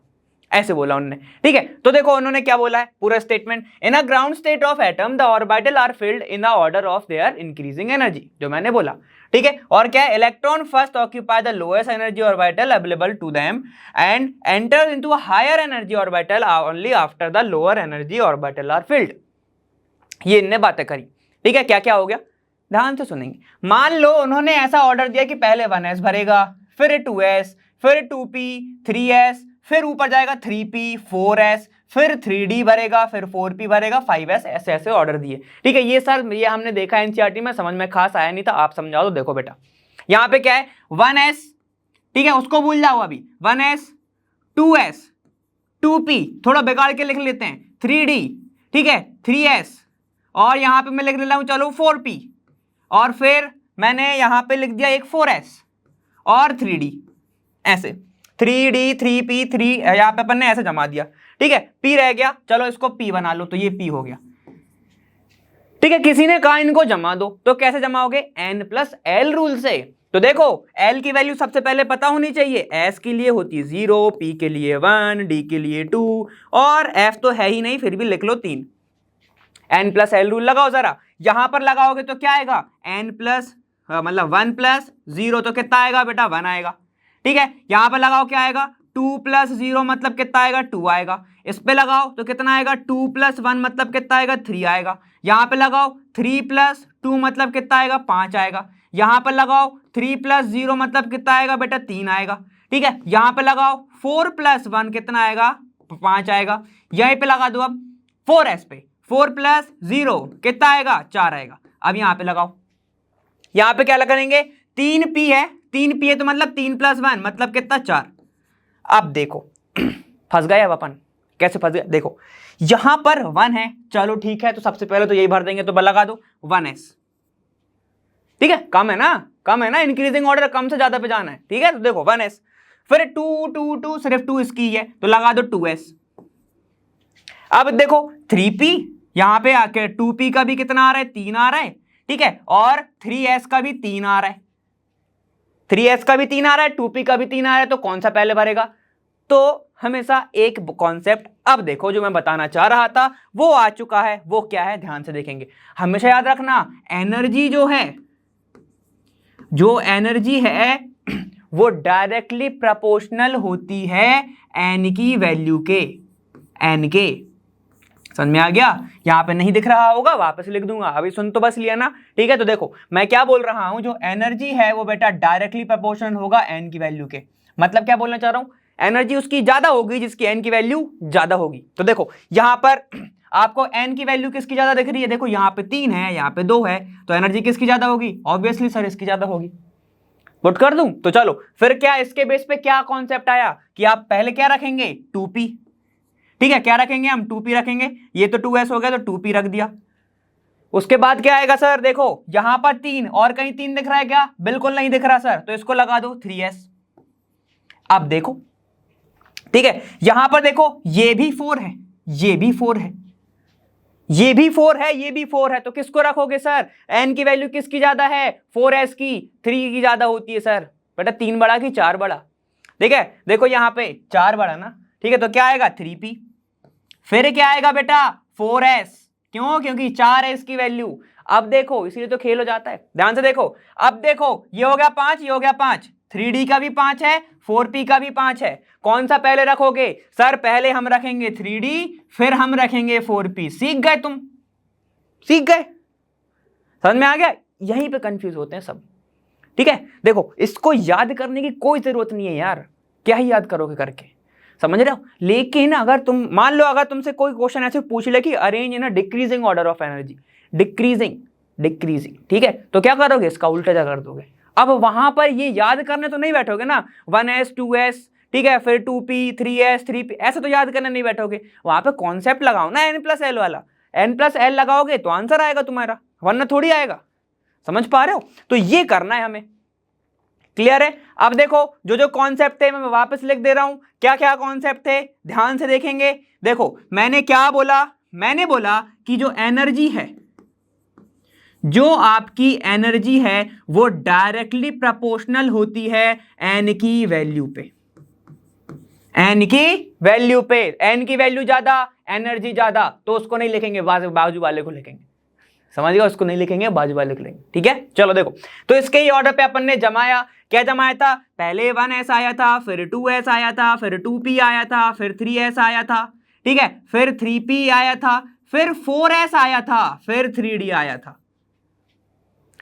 ऐसे बोला उन्होंने। ठीक है, तो देखो उन्होंने क्या बोला है पूरा statement, in a ground state of atom the orbital are filled in the order of their increasing energy, जो मैंने बोला। ठीक है, और क्या है, electron first occupy the lowest energy orbital available to them and enter into a higher energy orbital only after the lower energy orbital are filled. ये इनने बातें करी। ठीक है, क्या क्या हो गया, ध्यान से सुनेंगे। मान लो उन्होंने ऐसा ऑर्डर दिया कि पहले 1s भरेगा, फिर 2s, फिर 2p, 3s, फिर ऊपर जाएगा 3p, 4s, फिर 3d भरेगा, फिर 4p भरेगा, 5s, ऐसे ऐसे ऑर्डर दिए। ठीक है, ये सर ये हमने देखा एनसीईआरटी में, समझ में खास आया नहीं था, आप समझा दो। देखो बेटा यहां पे क्या है, 1s, ठीक है उसको भूल जाओ अभी, 1s, 2s, 2p, थोड़ा बिगाड़ के लिख लेते हैं, 3d, ठीक है 3s, और यहां पे मैं लिख ले रहा हूं चलो 4p, और फिर मैंने यहां पे लिख दिया एक 4s और 3d, ऐसे 3d, 3p, 3 यहाँ पे अपन ने ऐसे जमा दिया। ठीक है, p रह गया, चलो इसको p बना लो, तो ये p हो गया। ठीक है, किसी ने कहा इनको जमा दो, तो कैसे जमाओगे, n+l रूल से। तो देखो l की वैल्यू सबसे पहले पता होनी चाहिए, s के लिए होती है 0, p के लिए 1, d के लिए 2, और f तो है ही नहीं, फिर भी लिख लो 3। n+l रूल लगाओ जरा, यहां पर लगाओगे तो क्या आएगा, मतलब 1+0 तो कितना आएगा बेटा, 1 आएगा। ठीक है, यहां पर लगाओ क्या आएगा, 2+0 मतलब कितना आएगा, 2 आएगा। इस पे लगाओ तो कितना आएगा, 2+1 मतलब कितना आएगा, 3 आएगा। यहां पे लगाओ 3+2 मतलब कितना आएगा, 5 आएगा। यहां पर लगाओ 3+0 मतलब कितना आएगा बेटा, 3 आएगा। ठीक है, यहां पे लगाओ 4+1 कितना आएगा, 5 आएगा। यहीं पे लगा दो अब 4s पे, 4+0 कितना आएगा, 4 आएगा। अब यहां पे लगाओ, यहां पे क्या लगाएंगे, 3p है, 3p है तो मतलब 3+1 मतलब कितना, 4। अब देखो फंस गए, अब अपन कैसे फंस गए, देखो यहां पर 1 है, चलो ठीक है, तो सबसे पहले तो यही भर देंगे, तो लगा दो 1s। ठीक है, कम है ना, कम है ना, इंक्रीजिंग ऑर्डर कम से ज्यादा पे जाना है, ठीक है। तो देखो 1s, फिर 2 2 2, सिर्फ 2 इसकी है तो लगा दो 2s। अब देखो 3p, यहां पे आके 2p का भी कितना आ रहा है, 3 आ रहा है, ठीक है, और 3s का भी 3 आ रहा है, 3s का भी 3 आ रहा है, 2p का भी 3 आ रहा है, तो कौन सा पहले भरेगा? तो हमेशा एक कॉन्सेप्ट, अब देखो जो मैं बताना चाह रहा था वो आ चुका है, वो क्या है ध्यान से देखेंगे। हमेशा याद रखना, एनर्जी जो है, जो एनर्जी है वो डायरेक्टली प्रोपोर्शनल होती है एन की वैल्यू के, एन के। समझ में आ गया? यहां पे नहीं दिख रहा होगा, वापस लिख दूंगा, अभी सुन तो बस लिया ना, ठीक है। तो देखो मैं क्या बोल रहा हूं, जो एनर्जी है वो बेटा डायरेक्टली प्रोपोर्शनल होगा एन की वैल्यू के। मतलब क्या बोलना चाह रहा हूं, एनर्जी उसकी ज्यादा होगी जिसकी एन की वैल्यू ज्यादा होगी। तो देखो यहां पर आपको एन की वैल्यू किसकी ज्यादा दिख रही है, देखो यहां पे 3 है, यहां पे 2 है, तो एनर्जी किसकी ज्यादा होगी? ऑब्वियसली सर इसकी ज्यादा होगी। पुट कर दूं? तो चलो फिर क्या इसके बेस पे क्या कॉन्सेप्ट आया कि आप पहले क्या रखेंगे, 2p, ठीक है, क्या रखेंगे हम, 2p रखेंगे। ये तो 2s हो गया तो 2p रख दिया। उसके बाद क्या आएगा सर, देखो यहां पर 3 और कहीं 3 दिख रहा है क्या? बिल्कुल नहीं दिख रहा सर, तो इसको लगा दो 3s। अब देखो, ठीक है, यहां पर देखो ये भी 4 है, ये भी 4 है, ये भी 4 है, ये भी 4 है, तो किसको रखोगे सर? n की वैल्यू किसकी ज्यादा है? 4s की, 3 की ज्यादा होती है सर। बेटा 3 बड़ा कि 4 बड़ा? ठीक है, देखो यहां पे 4 बड़ा ना, ठीक है, तो क्या आएगा 3p, फिर क्या आएगा बेटा 4s, क्यों? क्योंकि 4 है इसकी वैल्यू। अब देखो इसीलिए तो खेल हो जाता है, ध्यान से देखो। अब देखो ये हो गया 5, ये हो गया 5, 3d का भी 5 है, 4p का भी 5 है, कौन सा पहले रखोगे? सर पहले हम रखेंगे 3d, फिर हम रखेंगे 4p। सीख गए तुम, सीख गए, समझ में आ गया? यहीं पे कंफ्यूज होते हैं सब, ठीक है। देखो इसको याद करने की कोई जरूरत नहीं है यार, क्या ही याद करोगे करके, समझ रहे हो? लेकिन अगर तुम मान लो, अगर तुमसे कोई क्वेश्चन ऐसे पूछ ले कि arrange in a decreasing order of energy, decreasing decreasing, ठीक है, तो क्या करोगे? इसका उल्टा कर दोगे। अब वहां पर ये याद करने तो नहीं बैठोगे ना, 1s 2s, ठीक है, फिर 2p 3s 3p, ऐसे तो याद करने नहीं बैठोगे। वहां पे कॉन्सेप्ट लगाओ ना n+l वाला, n+l लगाओगे तो आंसर आएगा तुम्हारा, वरना थोड़ी आएगा। समझ पा रहे हो? तो ये करना है हमें, क्लियर है? अब देखो जो जो कॉन्सेप्ट थे मैं वापस लिख दे रहा हूं, क्या क्या कॉन्सेप्ट थे ध्यान से देखेंगे। देखो मैंने क्या बोला, मैंने बोला कि जो एनर्जी है, जो आपकी एनर्जी है वो डायरेक्टली प्रोपोर्शनल होती है एन की वैल्यू पे, एन की वैल्यू पे। एन की वैल्यू ज्यादा, एनर्जी ज्यादा, तो उसको नहीं लिखेंगे, बाजू वाले को लिखेंगे, समझ गया? उसको नहीं लिखेंगे, बाजू वाले को लिखेंगे, ठीक है। चलो देखो, तो इसके ही ऑर्डर पे अपन ने जमाया, क्या जमाया था? पहले 1s आया था, फिर 2s आया था, फिर 2p आया था, फिर 3s आया था, ठीक है, फिर 3p आया था, फिर 4s आया था, फिर 3d आया था।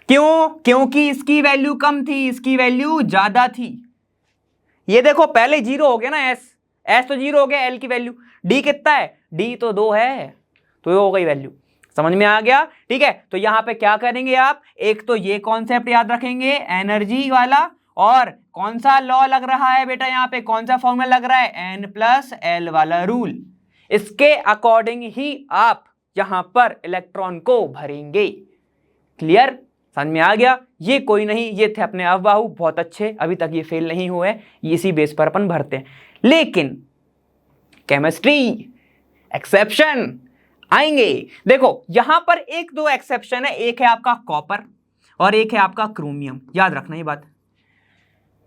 क्यों? क्योंकि इसकी वैल्यू कम थी, इसकी वैल्यू ज्यादा थी। ये देखो पहले 0 हो गया ना, s तो 0 हो गया, l की वैल्यू, d कितना है? d तो 2 है, तो ये हो गई वैल्यू। समझ में आ गया? ठीक है, तो यहां पे क्या करेंगे आप, एक तो ये कॉन्सेप्ट याद रखेंगे एनर्जी वाला, और कौन सा लॉ लग रहा है बेटा यहाँ पे, कौन सा फॉर्मूला लग रहा है? n+l वाला रूल। इसके अकॉर्डिंग ही आप यहां पर इलेक्ट्रॉन को भरेंगे। क्लियर? समझ में आ गया? ये कोई नहीं, ये थे अपने अफवाहू, बहुत अच्छे, अभी तक ये फेल नहीं हुए, इसी बेस पर अपन भरते हैं। लेकिन केमिस्ट्री एक्सेप्शन आएंगे। देखो यहां पर 1-2 एक्सेप्शन है, एक है आपका कॉपर और एक है आपका क्रोमियम, याद रखना ये बात।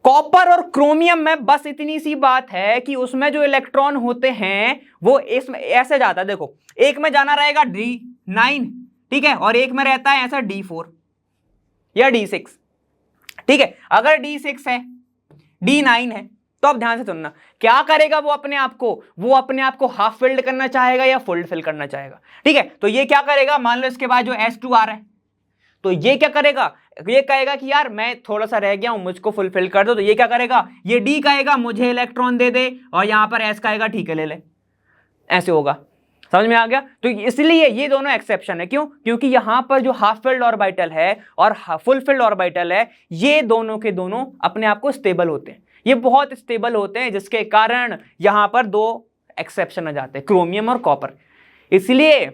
कॉपर और क्रोमियम में बस इतनी सी बात है कि उसमें जो इलेक्ट्रॉन होते हैं वो इसमें ऐसे जाता है, देखो एक में जाना रहेगा D9, ठीक है, और एक में रहता है ऐसा D4 या D6, ठीक है। अगर D6 है, D9 है, तो अब ध्यान से सुनना, क्या करेगा वो अपने आप को, वो अपने आप को हाफ फिल्ड करना चाहेगा या फुल फिल करना चाहेगा, ठीक है। तो ये क्या करेगा, मान लो इसके बाद जो S2 आ रहा है, तो ये क्या करेगा, ये कहेगा कि यार मैं थोड़ा सा रह गया हूं, मुझको फुलफिल कर दो। तो ये क्या करेगा, ये D कहेगा मुझे इलेक्ट्रॉन दे दे, और यहां पर S कहेगा ठीक है ले ले, ऐसे होगा। समझ में आ गया? तो इसलिए ये दोनों एक्सेप्शन है। क्यों? क्योंकि यहां पर जो हाफ फिल्ड ऑर्बिटल है और फुल फिल्ड ऑर्बिटल है, ये दोनों के दोनों अपने आप को स्टेबल होते हैं, ये बहुत स्टेबल होते हैं, जिसके कारण यहां पर 2 एक्सेप्शन आ जाते हैं, क्रोमियम और कॉपर। इसलिए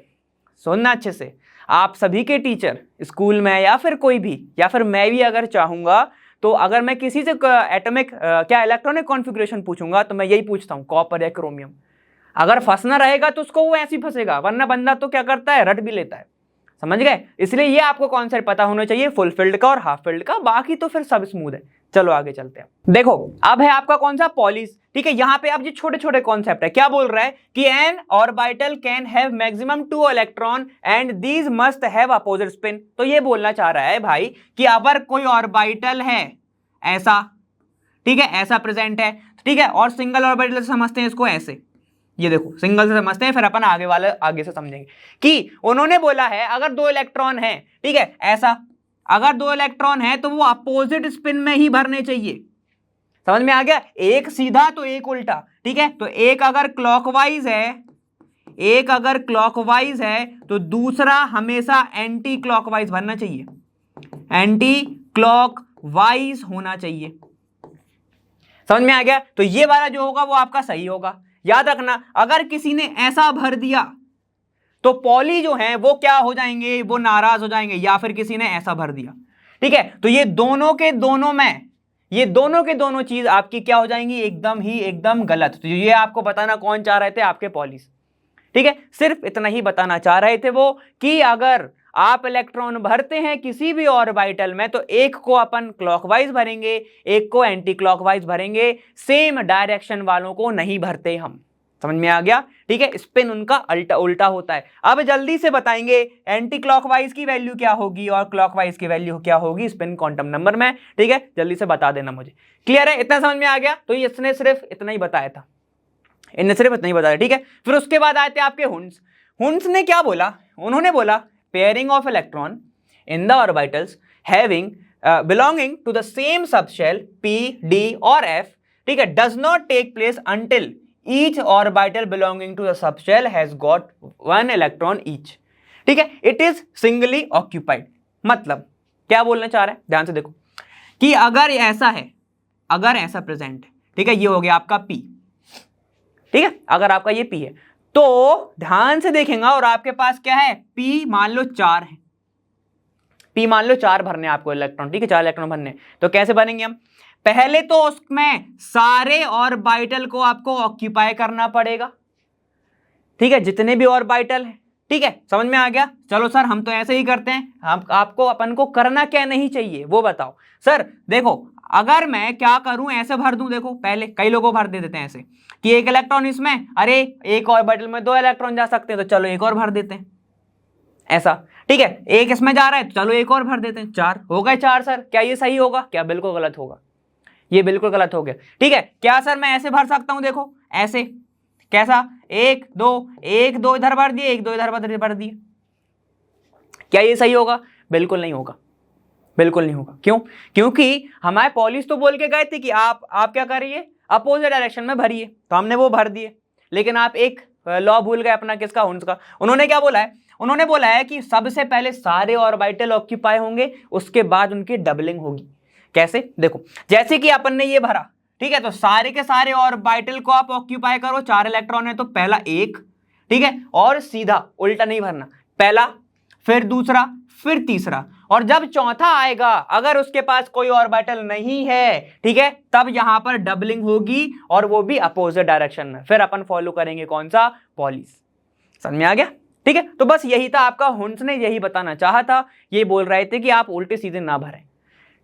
सुनना अच्छे से, आप सभी के टीचर स्कूल में या फिर कोई भी, या फिर मैं भी अगर चाहूंगा तो अगर मैं किसी से एटॉमिक क्या इलेक्ट्रॉनिक कॉन्फ़िगरेशन पूछूंगा तो मैं यही पूछता हूँ, कॉपर या क्रोमियम। अगर फंसना रहेगा तो उसको वो ऐसे ही फंसेगा, वरना बंदा तो क्या करता है, रट भी लेता है। समझ गए? इसलिए ये आपको कॉन्सेप्ट पता होना चाहिए फुल फील्ड का और हाफ फील्ड का, बाकी तो फिर सब स्मूथ है। चलो आगे चलते हैं। देखो अब है आपका कौन सा, पॉलिस। ठीक है, यहां पे आप ये छोटे छोटे कॉन्सेप्ट है। क्या बोल रहा है कि N orbital can have maximum 2 electron and these must have opposite spin. तो ये बोलना चाह रहा है भाई कि अगर कोई ऑर्बिटल है ऐसा, ठीक है, ऐसा प्रेजेंट है, ठीक है, और सिंगल ऑर्बिटल समझते हैं इसको ऐसे, ये देखो सिंगल से समझते हैं, फिर अपन आगे से समझेंगे कि उन्होंने बोला है अगर 2 इलेक्ट्रॉन है, ठीक है, ऐसा अगर 2 इलेक्ट्रॉन है तो वो अपोजिट स्पिन में ही भरने चाहिए। समझ में आ गया? एक सीधा तो एक उल्टा। ठीक है, तो एक अगर क्लॉकवाइज है तो दूसरा हमेशा एंटी क्लॉकवाइज भरना चाहिए, एंटी क्लॉकवाइज होना चाहिए। समझ में आ गया? तो ये वाला जो होगा वो आपका सही होगा। याद रखना, अगर किसी ने ऐसा भर दिया तो पॉली जो है वो क्या हो जाएंगे, वो नाराज हो जाएंगे, या फिर किसी ने ऐसा भर दिया। ठीक है, तो ये दोनों के दोनों चीज आपकी क्या हो जाएंगी, एकदम गलत। तो ये आपको बताना कौन चाह रहे थे, आपके पॉलिस। ठीक है, सिर्फ इतना ही बताना चाह रहे थे वो कि अगर आप इलेक्ट्रॉन भरते हैं किसी भी ऑर्बिटल में तो एक को अपन क्लॉकवाइज भरेंगे, एक को एंटी क्लॉकवाइज भरेंगे, सेम डायरेक्शन वालों को नहीं भरते हम। समझ में आ गया? ठीक है, स्पिन उनका उल्टा होता है। अब जल्दी से बताएंगे एंटी क्लॉकवाइज की वैल्यू क्या होगी और क्लॉकवाइज की वैल्यू क्या होगी स्पिन क्वांटम नंबर में। ठीक है, जल्दी से बता देना मुझे। क्लियर है? इतना समझ में आ गया? तो इसने सिर्फ इतना ही बताया था, इन्हें सिर्फ इतना ही बताया। ठीक है, फिर उसके बाद आए थे आपके हुंस ने क्या बोला, उन्होंने बोला pairing of electron in the orbitals having belonging to the same subshell P, D और F, ठीक है, does not take place until each orbital belonging to the subshell has got 1 electron each. ठीक है, इट इज सिंगली ऑक्यूपाइड। मतलब क्या बोलना चाह रहा है, ध्यान से देखो कि अगर ऐसा है, अगर ऐसा प्रेजेंट है, ठीक है, ये हो गया आपका P। ठीक है, अगर आपका ये P है तो ध्यान से देखेंगे और आपके पास क्या है, P मान लो 4 है, P मान लो 4 भरने आपको इलेक्ट्रॉन। ठीक है, 4 इलेक्ट्रॉन भरने, तो कैसे भरेंगे हम, पहले तो उसमें सारे ऑर्बिटल को आपको ऑक्यूपाई करना पड़ेगा। ठीक है, जितने भी ऑर्बिटल है। ठीक है, समझ में आ गया? चलो सर हम तो ऐसे ही करते हैं, हम आपको अपन को करना क्या नहीं चाहिए वो बताओ। सर देखो अगर मैं क्या करूं, ऐसे भर दूं, देखो पहले कई लोगों भर दे देते हैं ऐसे कि एक इलेक्ट्रॉन इसमें, अरे एक ऑर्बिटल में 2 इलेक्ट्रॉन जा सकते हैं तो चलो एक और भर देते हैं ऐसा। ठीक है, एक इसमें जा रहा है तो चलो एक और भर देते हैं, 4 हो गए 4। सर क्या ये सही होगा? क्या बिल्कुल गलत होगा, ये बिल्कुल गलत हो गया। ठीक है, क्या सर मैं ऐसे भर सकता हूं, देखो ऐसे, कैसा, 1 2 इधर भर दिए, 1 2 इधर भर दिए, क्या ये सही होगा? बिल्कुल नहीं होगा, बिल्कुल नहीं होगा। क्यों? क्योंकि हमारे पॉलिस तो बोल के गए थे कि आप क्या करिए, अपोजिट डायरेक्शन में भरिए, तो हमने वो भर दिए। लेकिन आप एक लॉ भूल गए अपना, किसका, हुंस का। उन्होंने क्या बोला है, उन्होंने बोला है कि सबसे पहले सारे ऑर्बिटल ऑक्यूपाई होंगे, उसके बाद उनकी डबलिंग होगी। कैसे? देखो जैसे कि अपन ने ये भरा, ठीक है, तो सारे के सारे ऑर्बिटल को आप ऑक्यूपाई करो, 4 इलेक्ट्रॉन है तो पहला एक, ठीक है, और सीधा उल्टा नहीं भरना, पहला फिर दूसरा फिर तीसरा, और जब चौथा आएगा अगर उसके पास कोई ऑर्बिटल नहीं है, ठीक है, तब यहां पर डबलिंग होगी और वो भी अपोजिट डायरेक्शन में। फिर अपन फॉलो करेंगे कौन सा, पॉलिस। समझ में आ गया? ठीक है, तो बस यही था आपका, हुंस ने यही बताना चाहा था। ये बोल रहे थे कि आप उल्टे सीधे ना भरें।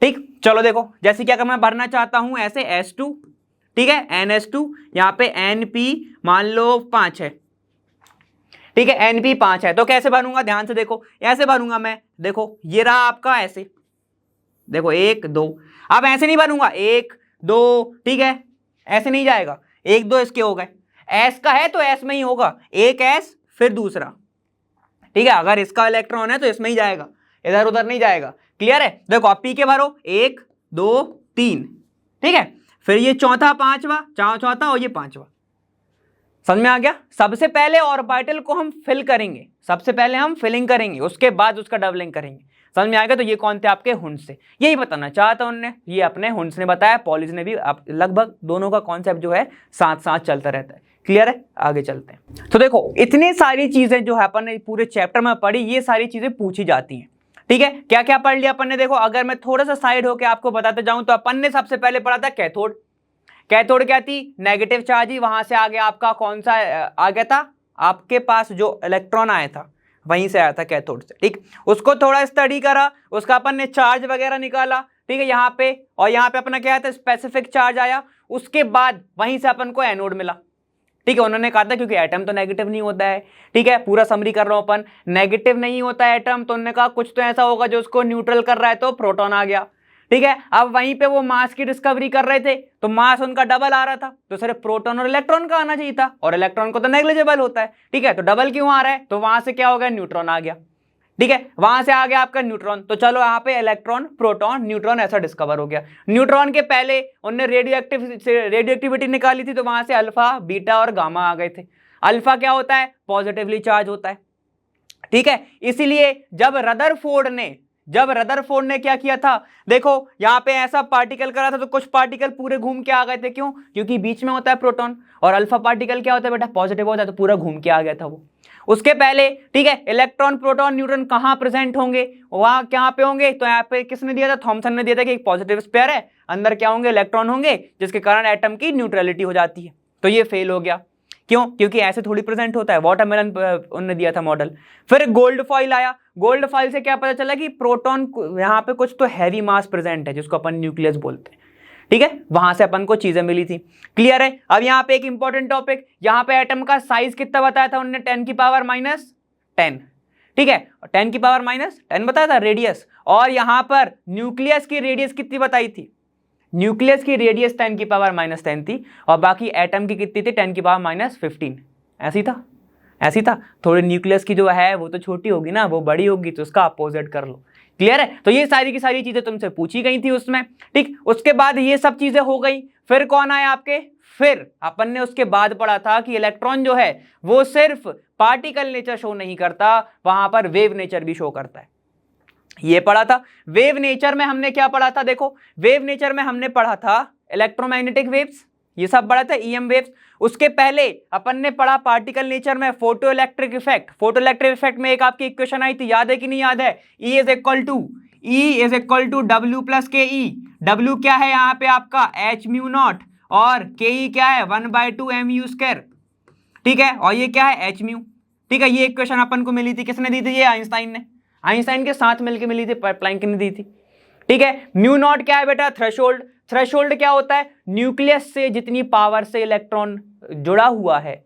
ठीक, चलो देखो जैसे कि अगर मैं भरना चाहता हूं ऐसे S2, ठीक है, NS2, यहां पे NP मान लो 5 है, ठीक है, NP 5 है, तो कैसे भरूंगा, ध्यान से देखो, ऐसे भरूंगा मैं। देखो ये रहा आपका ऐसे, देखो 1 2, अब ऐसे नहीं भरूंगा 1 2, ठीक है, ऐसे नहीं जाएगा, 1 2 इसके हो गए, S का है तो S में ही होगा, एक S फिर दूसरा। ठीक है, अगर इसका इलेक्ट्रॉन है तो इसमें ही जाएगा, इधर उधर नहीं जाएगा। क्लियर है? देखो आप P के भरो, 1 2 3, ठीक है, फिर ये चौथा पांचवा, चौथा और ये पांचवा। समझ में आ गया? सबसे पहले ऑर्बिटल को हम फिल करेंगे, सबसे पहले हम फिलिंग करेंगे, उसके बाद उसका डबलिंग करेंगे। समझ में आ गया? तो ये कौन थे आपके, हुंस से, यही बताना चाहता उन्होंने, ये अपने हुंस ने बताया, पॉलिस ने भी। लगभग दोनों का कॉन्सेप्ट जो है साथ साथ चलता रहता है। क्लियर है, आगे चलते हैं। तो देखो इतनी सारी चीजें जो है अपन ने पूरे चैप्टर में पढ़ी, ये सारी चीजें पूछी जाती हैं, ठीक है। क्या क्या पढ़ लिया अपन ने, देखो अगर मैं थोड़ा सा साइड होके आपको बताते जाऊं तो अपन ने सबसे पहले पढ़ा था कैथोड। कैथोड क्या थी, नेगेटिव चार्ज ही, वहां से आगे आपका कौन सा आ गया था, आपके पास जो इलेक्ट्रॉन आया था वहीं से आया था कैथोड से, ठीक। उसको थोड़ा स्टडी करा, उसका अपन ने चार्ज वगैरह निकाला, ठीक है, यहाँ पे, और यहाँ पे अपना क्या आया था, स्पेसिफिक चार्ज आया। उसके बाद वहीं से अपन को एनोड मिला, ठीक है। उन्होंने कहा था क्योंकि एटम तो नेगेटिव नहीं होता है, ठीक है, पूरा समरी कर रहा हूं अपन, नेगेटिव नहीं होता है एटम, तो उन्होंने कहा कुछ तो ऐसा होगा जो उसको न्यूट्रल कर रहा है, तो प्रोटॉन आ गया, ठीक है। अब वहीं पे वो मास की डिस्कवरी कर रहे थे, तो मास उनका डबल आ रहा था, तो सिर्फ प्रोटॉन और इलेक्ट्रॉन का आना चाहिए था, और इलेक्ट्रॉन को तो नेग्लिजिबल होता है, ठीक है। तो डबल क्यों आ रहा है, तो वहां से क्या हो गया, न्यूट्रॉन आ गया, ठीक है, वहां से आ गया आपका न्यूट्रॉन। तो चलो यहाँ पे इलेक्ट्रॉन, प्रोटॉन, न्यूट्रॉन ऐसा डिस्कवर हो गया। न्यूट्रॉन के पहले उन्होंने रेडियोएक्टिविटी निकाली थी, तो वहां से अल्फा, बीटा और गामा आ गए थे। अल्फा क्या होता है, पॉजिटिवली चार्ज होता है, ठीक है। इसीलिए जब रदरफोर्ड ने क्या किया था, देखो यहाँ पे ऐसा पार्टिकल करा था, तो कुछ पार्टिकल पूरे घूम के आ गए थे, क्यों, क्योंकि बीच में होता है प्रोटॉन, और अल्फा पार्टिकल क्या होता है बेटा, पॉजिटिव होता है, तो पूरा घूम के आ गया था वो। उसके पहले, ठीक है, इलेक्ट्रॉन, प्रोटॉन, न्यूट्रॉन कहां प्रेजेंट होंगे, वहां कहां पे होंगे, तो यहाँ पे किसने दिया था, थॉमसन ने दिया था कि एक पॉजिटिव स्पेयर है, अंदर क्या होंगे, इलेक्ट्रॉन होंगे, जिसके कारण एटम की न्यूट्रलिटी हो जाती है। तो ये फेल हो गया, क्यों, क्योंकि ऐसे थोड़ी प्रेजेंट होता है, वाटरमेलन उन्होंने दिया था मॉडल। फिर गोल्ड फॉइल आया, गोल्ड फॉइल से क्या पता चला कि प्रोटॉन यहाँ पे कुछ तो हैवी मास प्रेजेंट है, जिसको अपन न्यूक्लियस बोलते हैं, ठीक है, वहां से अपन को चीजें मिली थी। क्लियर है। अब यहाँ पे एक इंपॉर्टेंट टॉपिक, यहाँ पे एटम का साइज कितना बताया था उन्होंने, 10⁻⁻10, ठीक है, 10⁻⁻10 बताया था रेडियस, और यहां पर न्यूक्लियस की रेडियस कितनी बताई थी, न्यूक्लियस की रेडियस 10⁻⁻10 थी, और बाकी एटम की कितनी थी, 10⁻⁻15। ऐसी था, थोड़ी न्यूक्लियस की जो है वो तो छोटी होगी ना, वो बड़ी होगी, तो उसका अपोजिट कर लो। क्लियर है। तो ये सारी की सारी चीजें तुमसे पूछी गई थी उसमें, ठीक। उसके बाद ये सब चीजें हो गई, फिर कौन आया आपके, फिर अपन ने उसके बाद पढ़ा था कि इलेक्ट्रॉन जो है वो सिर्फ पार्टिकल नेचर शो नहीं करता, वहां पर वेव नेचर भी शो करता है, ये पढ़ा था। वेव नेचर में हमने क्या पढ़ा था, देखो वेव नेचर में हमने पढ़ा था इलेक्ट्रोमैग्नेटिक वेव्स, ये सब पढ़ा था, ईएम वेव्स। उसके पहले अपन ने पढ़ा पार्टिकल नेचर में photo electric effect. Photo electric effect में एक आपकी इक्वेशन आई थी, याद है कि नहीं याद है, E is equal to W plus K E. W क्या है यहाँ पे आपका h/μ0, और के ई क्या है 1/2 mu², ठीक है, और ये क्या है h/μ, ठीक है। ये इक्वेशन अपन को मिली थी, किसने दी थी, ये आइंस्टाइन ने, आइंस्टाइन के साथ मिलकर मिली थी, प्लैंक ने दी थी, ठीक है। μ0 क्या है बेटा, थ्रेशोल्ड। थ्रेशोल्ड क्या होता है, न्यूक्लियस से जितनी पावर से इलेक्ट्रॉन जुड़ा हुआ है,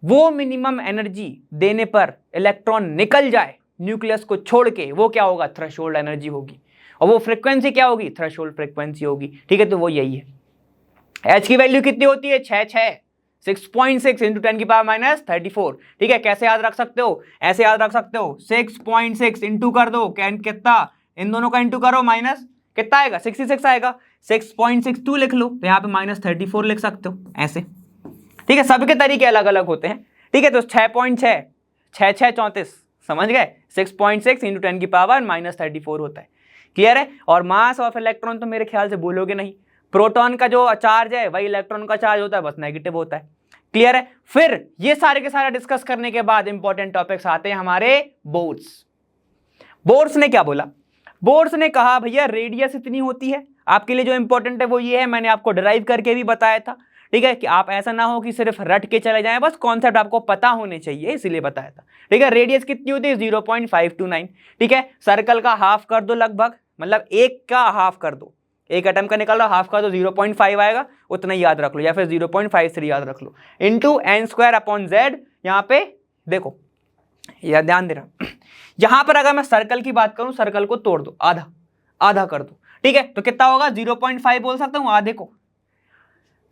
वो मिनिमम एनर्जी देने पर इलेक्ट्रॉन निकल जाए न्यूक्लियस को छोड़ के, वो क्या होगा, थ्रेशोल्ड एनर्जी होगी, और वो फ्रीक्वेंसी क्या होगी, थ्रेशोल्ड फ्रीक्वेंसी होगी, ठीक है। तो वो यही है। एच की वैल्यू कितनी होती है, 6.6 इंटू 10⁻34, ठीक है। कैसे याद रख सकते हो, ऐसे याद रख सकते हो, 6.6 इंटू कर दो, कितना, इन दोनों का इंटू करो, माइनस कितना आएगा, 66 आएगा, 6.62 लिख लो, तो यहाँ पे -34 लिख सकते हो, ऐसे, ठीक है। सबके तरीके अलग अलग होते हैं, ठीक है। तो 6.6, 6×6 34, समझ गए, 6.6 इंटू 10⁻34 होता है। क्लियर है। और मास ऑफ इलेक्ट्रॉन तो मेरे ख्याल से बोलोगे नहीं, प्रोटॉन का जो चार्ज है वही इलेक्ट्रॉन का चार्ज होता है, बस नेगेटिव होता है। क्लियर है। फिर ये सारे के सारे डिस्कस करने के बाद इंपॉर्टेंट टॉपिक्स आते हैं हमारे बोर्ड्स। बोर्ड्स ने क्या बोला, बोर्ड्स ने कहा भैया रेडियस इतनी होती है, आपके लिए जो इंपॉर्टेंट है वो ये है, मैंने आपको डिराइव करके भी बताया था, ठीक है, कि आप ऐसा ना हो कि सिर्फ रट के चले जाएं, बस कॉन्सेप्ट आपको पता होने चाहिए, इसीलिए बताया था, ठीक है। रेडियस कितनी होती है, 0.529, ठीक है। सर्कल का हाफ कर दो लगभग, मतलब एक का हाफ कर दो, एक एटम का निकाल लो, हाफ कर दो, 0.5 आएगा, उतना ही याद रख लो, या फिर 0.53 याद रख लो, इंटू n²/z। यहाँ पे देखो, यह ध्यान देना, यहां पर अगर मैं सर्कल की बात करूं, सर्कल को तोड़ दो, आधा कर दो, ठीक है, तो कितना होगा, 0.5 बोल सकता हूं आधे को।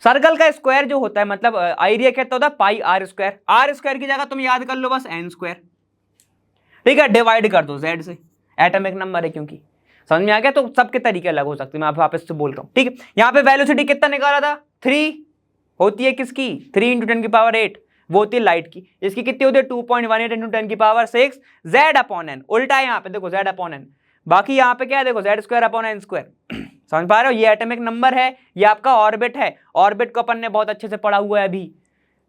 सर्कल का स्क्वायर जो होता है, मतलब एरिया कितना होता है, πr², r² की जगह तुम याद कर लो बस n², ठीक है, डिवाइड कर दो z से, एटॉमिक नंबर है क्योंकि, समझ में आ गया। तो सबके तरीके अलग हो सकते हैं, मैं वापस से बोल रहा हूं, ठीक है। यहाँ पे वेलोसिटी कितना निकाला था, 3 होती है, किसकी, 3 इंटू 10⁸, वो होती है लाइट की, इसकी कितनी होती है, 2.18 इंटू 10⁶, z/n, उल्टा है यहाँ पे देखो, z/n, बाकी यहाँ पे क्या है देखो, z²/n², समझ पा रहे हो, ये एटॉमिक नंबर है, ये आपका ऑर्बिट है, ऑर्बिट को अपन ने बहुत अच्छे से पढ़ा हुआ है अभी,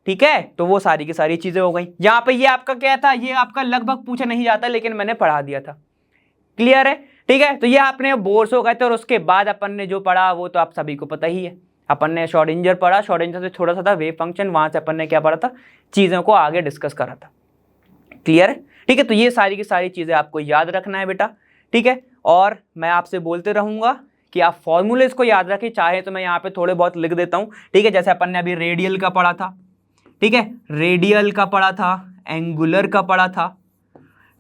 ठीक है, तो वो सारी की सारी चीजें हो गई। यहाँ पे ये आपका क्या था, ये आपका लगभग पूछा नहीं जाता लेकिन मैंने पढ़ा दिया था। क्लियर है, ठीक है। तो ये आपने बोर्स हो गए थे और उसके बाद अपन ने जो पढ़ा वो तो आप सभी को पता ही है। अपन ने श्रोडिंगर पढ़ा, श्रोडिंगर से छोटा सा था वेव फंक्शन, वहां से अपन ने क्या पढ़ा था, चीजों को आगे डिस्कस करा था। क्लियर है, ठीक है। तो ये सारी की सारी चीजें आपको याद रखना है बेटा, ठीक है। और मैं आपसे बोलते रहूंगा कि आप फॉर्मूले इसको याद रखें, चाहे तो मैं यहाँ पे थोड़े बहुत लिख देता हूँ, ठीक है। जैसे अपन ने अभी रेडियल का पढ़ा था, ठीक है, रेडियल का पढ़ा था, एंगुलर का पढ़ा था,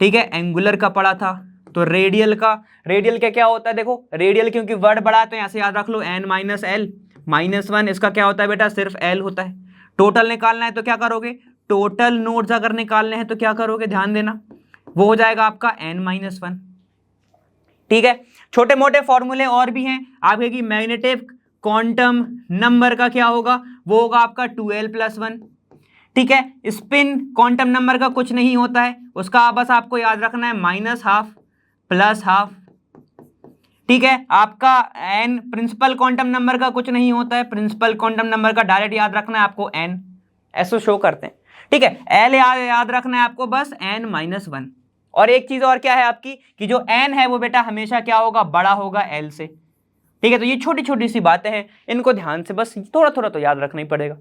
ठीक है, एंगुलर का पढ़ा था। तो रेडियल का क्या होता है, देखो रेडियल क्योंकि वर्ड बड़ा है तो यहाँ से याद रख लो n माइनस एल माइनस 1, इसका क्या होता है बेटा, सिर्फ l होता है। टोटल निकालना है तो क्या करोगे, टोटल नोड्स अगर निकालने हैं तो क्या करोगे, ध्यान देना, वो हो जाएगा आपका n माइनस 1, ठीक है। छोटे मोटे फॉर्मूले और भी हैं आपके की मैग्नेटिक क्वांटम नंबर का क्या होगा, वो होगा आपका 2l प्लस 1, ठीक है। स्पिन क्वांटम नंबर का कुछ नहीं होता है, उसका बस आपको याद रखना है माइनस हाफ प्लस हाफ, ठीक है। आपका n प्रिंसिपल क्वांटम नंबर का कुछ नहीं होता है, प्रिंसिपल क्वांटम नंबर का डायरेक्ट याद रखना है आपको n, ऐसे शो करते हैं, ठीक है। l याद रखना है आपको बस n माइनस 1। और एक चीज और क्या है आपकी कि जो n है वो बेटा हमेशा क्या होगा, बड़ा होगा l से, ठीक है। तो ये छोटी छोटी सी बातें हैं, इनको ध्यान से बस थोड़ा थोड़ा तो याद रखना ही पड़ेगा।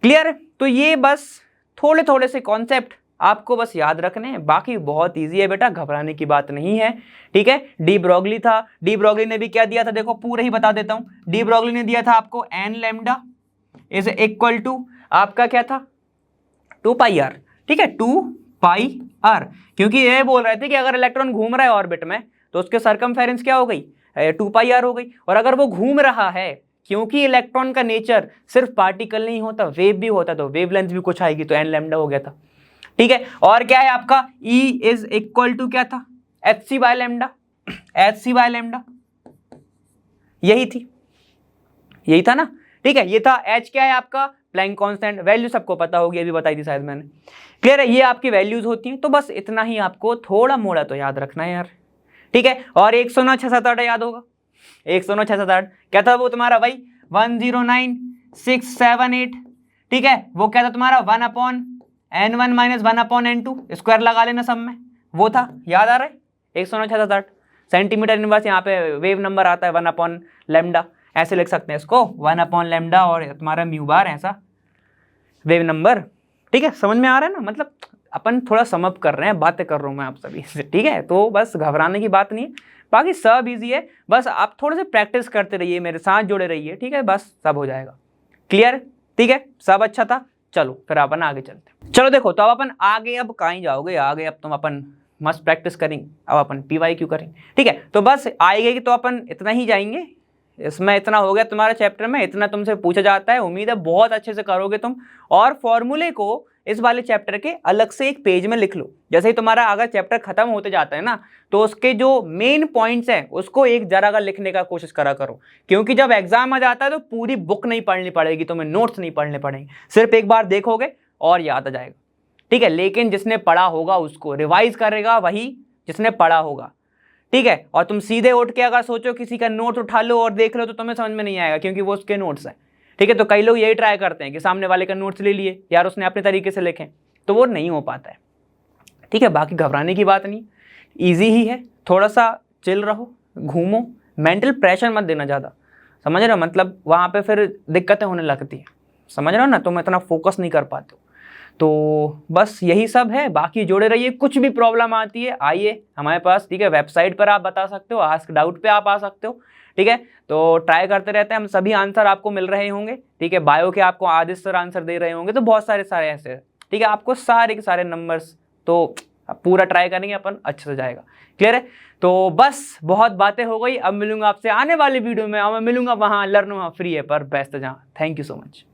क्लियर है, तो ये बस थोड़े थोड़े से कॉन्सेप्ट आपको बस याद रखने हैं, बाकी बहुत इजी है बेटा, घबराने की बात नहीं है, ठीक है। डी ब्रोगली था, डी ब्रोगली ने भी क्या दिया था, देखो पूरा ही बता देता हूं। डी ब्रोगली ने दिया था आपको n lambda is equal to आपका क्या था, 2 पाई आर, ठीक है, 2 पाई आर, क्योंकि ये बोल रहे थे कि अगर इलेक्ट्रॉन घूम रहा है ऑर्बिट में तो उसके सरकमफेरेंस क्या हो गई, 2 पाई आर हो गई। और अगर वो घूम रहा है, क्योंकि इलेक्ट्रॉन का नेचर सिर्फ पार्टिकल नहीं होता, वेव भी होता, तो वेवलेंथ भी कुछ आएगी, तो n लैम्डा हो गया था, ठीक है। और क्या है आपका E इज इक्वल टू क्या था, hc by lambda, hc by lambda, यही था ना, ठीक है। ये था h, क्या है आपका प्लैंक कांस्टेंट, वैल्यू सबको पता होगी, अभी बताई थी शायद मैंने। क्लियर है, ये आपकी वैल्यूज होती हैं, तो बस इतना ही आपको थोड़ा मोड़ा तो याद रखना है यार, ठीक है। और 109 678 याद होगा, 109 678 क्या था वो तुम्हारा भाई, 109678, ठीक है। वो क्या था तुम्हारा 1/n1 माइनस 1/n2, स्क्वायर लगा लेना सब में, वो था, याद आ रहा है, 109 678 सेंटीमीटर इनवर्स, यहाँ पे वेव नंबर आता है 1 लैम्डा, ऐसे लिख सकते हैं इसको 1 लैम्डा और तुम्हारा म्यू बार, ऐसा वेव नंबर, ठीक है। समझ में आ रहा है ना, मतलब अपन थोड़ा समअप कर रहे हैं, बातें कर रहा हूँ मैं आप सभी से, ठीक है। तो बस घबराने की बात नहीं है, बाकी सब इजी है, बस आप थोड़े से प्रैक्टिस करते रहिए, मेरे साथ जुड़े रहिए, ठीक है, बस सब हो जाएगा। क्लियर, ठीक है, सब अच्छा था। चलो फिर अपन आगे चलते हैं। चलो देखो, तो अब अपन आगे, अब कहीं जाओगे आगे, अब तुम अपन मस्त प्रैक्टिस करेंगे, अब अपन PYQ करेंगे, ठीक है। तो बस आएगी तो अपन इतना ही जाएंगे, इसमें इतना हो गया तुम्हारे चैप्टर में, इतना तुमसे पूछा जाता है, उम्मीद है बहुत अच्छे से करोगे तुम। और फॉर्मूले को इस वाले चैप्टर के अलग से एक पेज में लिख लो, जैसे ही तुम्हारा अगर चैप्टर खत्म होते जाता है ना, तो उसके जो मेन पॉइंट्स हैं उसको एक जरा का लिखने का कोशिश करा करो, क्योंकि जब एग्जाम आ जाता है तो पूरी बुक नहीं पढ़नी पड़ेगी, तुम्हें नोट्स नहीं पढ़ने पड़ेंगे, सिर्फ एक बार देखोगे और याद आ जाएगा, ठीक है। लेकिन जिसने पढ़ा होगा उसको रिवाइज करेगा वही जिसने पढ़ा होगा, ठीक है। और तुम सीधे उठ के अगर सोचो किसी का नोट उठा लो और देख लो तो तुम्हें समझ में नहीं आएगा, क्योंकि वो उसके नोट्स हैं, ठीक है। तो कई लोग यही ट्राई करते हैं कि सामने वाले का नोट्स ले लिए यार, उसने अपने तरीके से लिखे, तो वो नहीं हो पाता है, ठीक है। बाकी घबराने की बात नहीं, ईजी ही है, थोड़ा सा चिल रहो, घूमो, मेंटल प्रेशर मत देना ज़्यादा, समझ रहे हो, मतलब वहाँ पे फिर दिक्कतें होने लगती है, समझ रहे हो ना, तुम इतना फोकस नहीं कर पाते हो। तो बस यही सब है, बाकी जोड़े रहिए, कुछ भी प्रॉब्लम आती है आइए हमारे पास, ठीक है। वेबसाइट पर आप बता सकते हो, आस्क डाउट पे आप आ सकते हो, ठीक है। तो ट्राई करते रहते हैं हम, सभी आंसर आपको मिल रहे होंगे, ठीक है। बायो के आपको आदित्य सर आंसर दे रहे होंगे, तो बहुत सारे ऐसे, ठीक है। आपको सारे के सारे नंबर्स तो पूरा ट्राई करेंगे अपन, अच्छे से जाएगा। क्लियर है, तो बस बहुत बातें हो गई, अब मिलूंगा आपसे आने वाली वीडियो में, और मैं मिलूंगा वहाँ लर्न वहाँ फ्री है पर बेस्ट जहाँ। Thank you so much.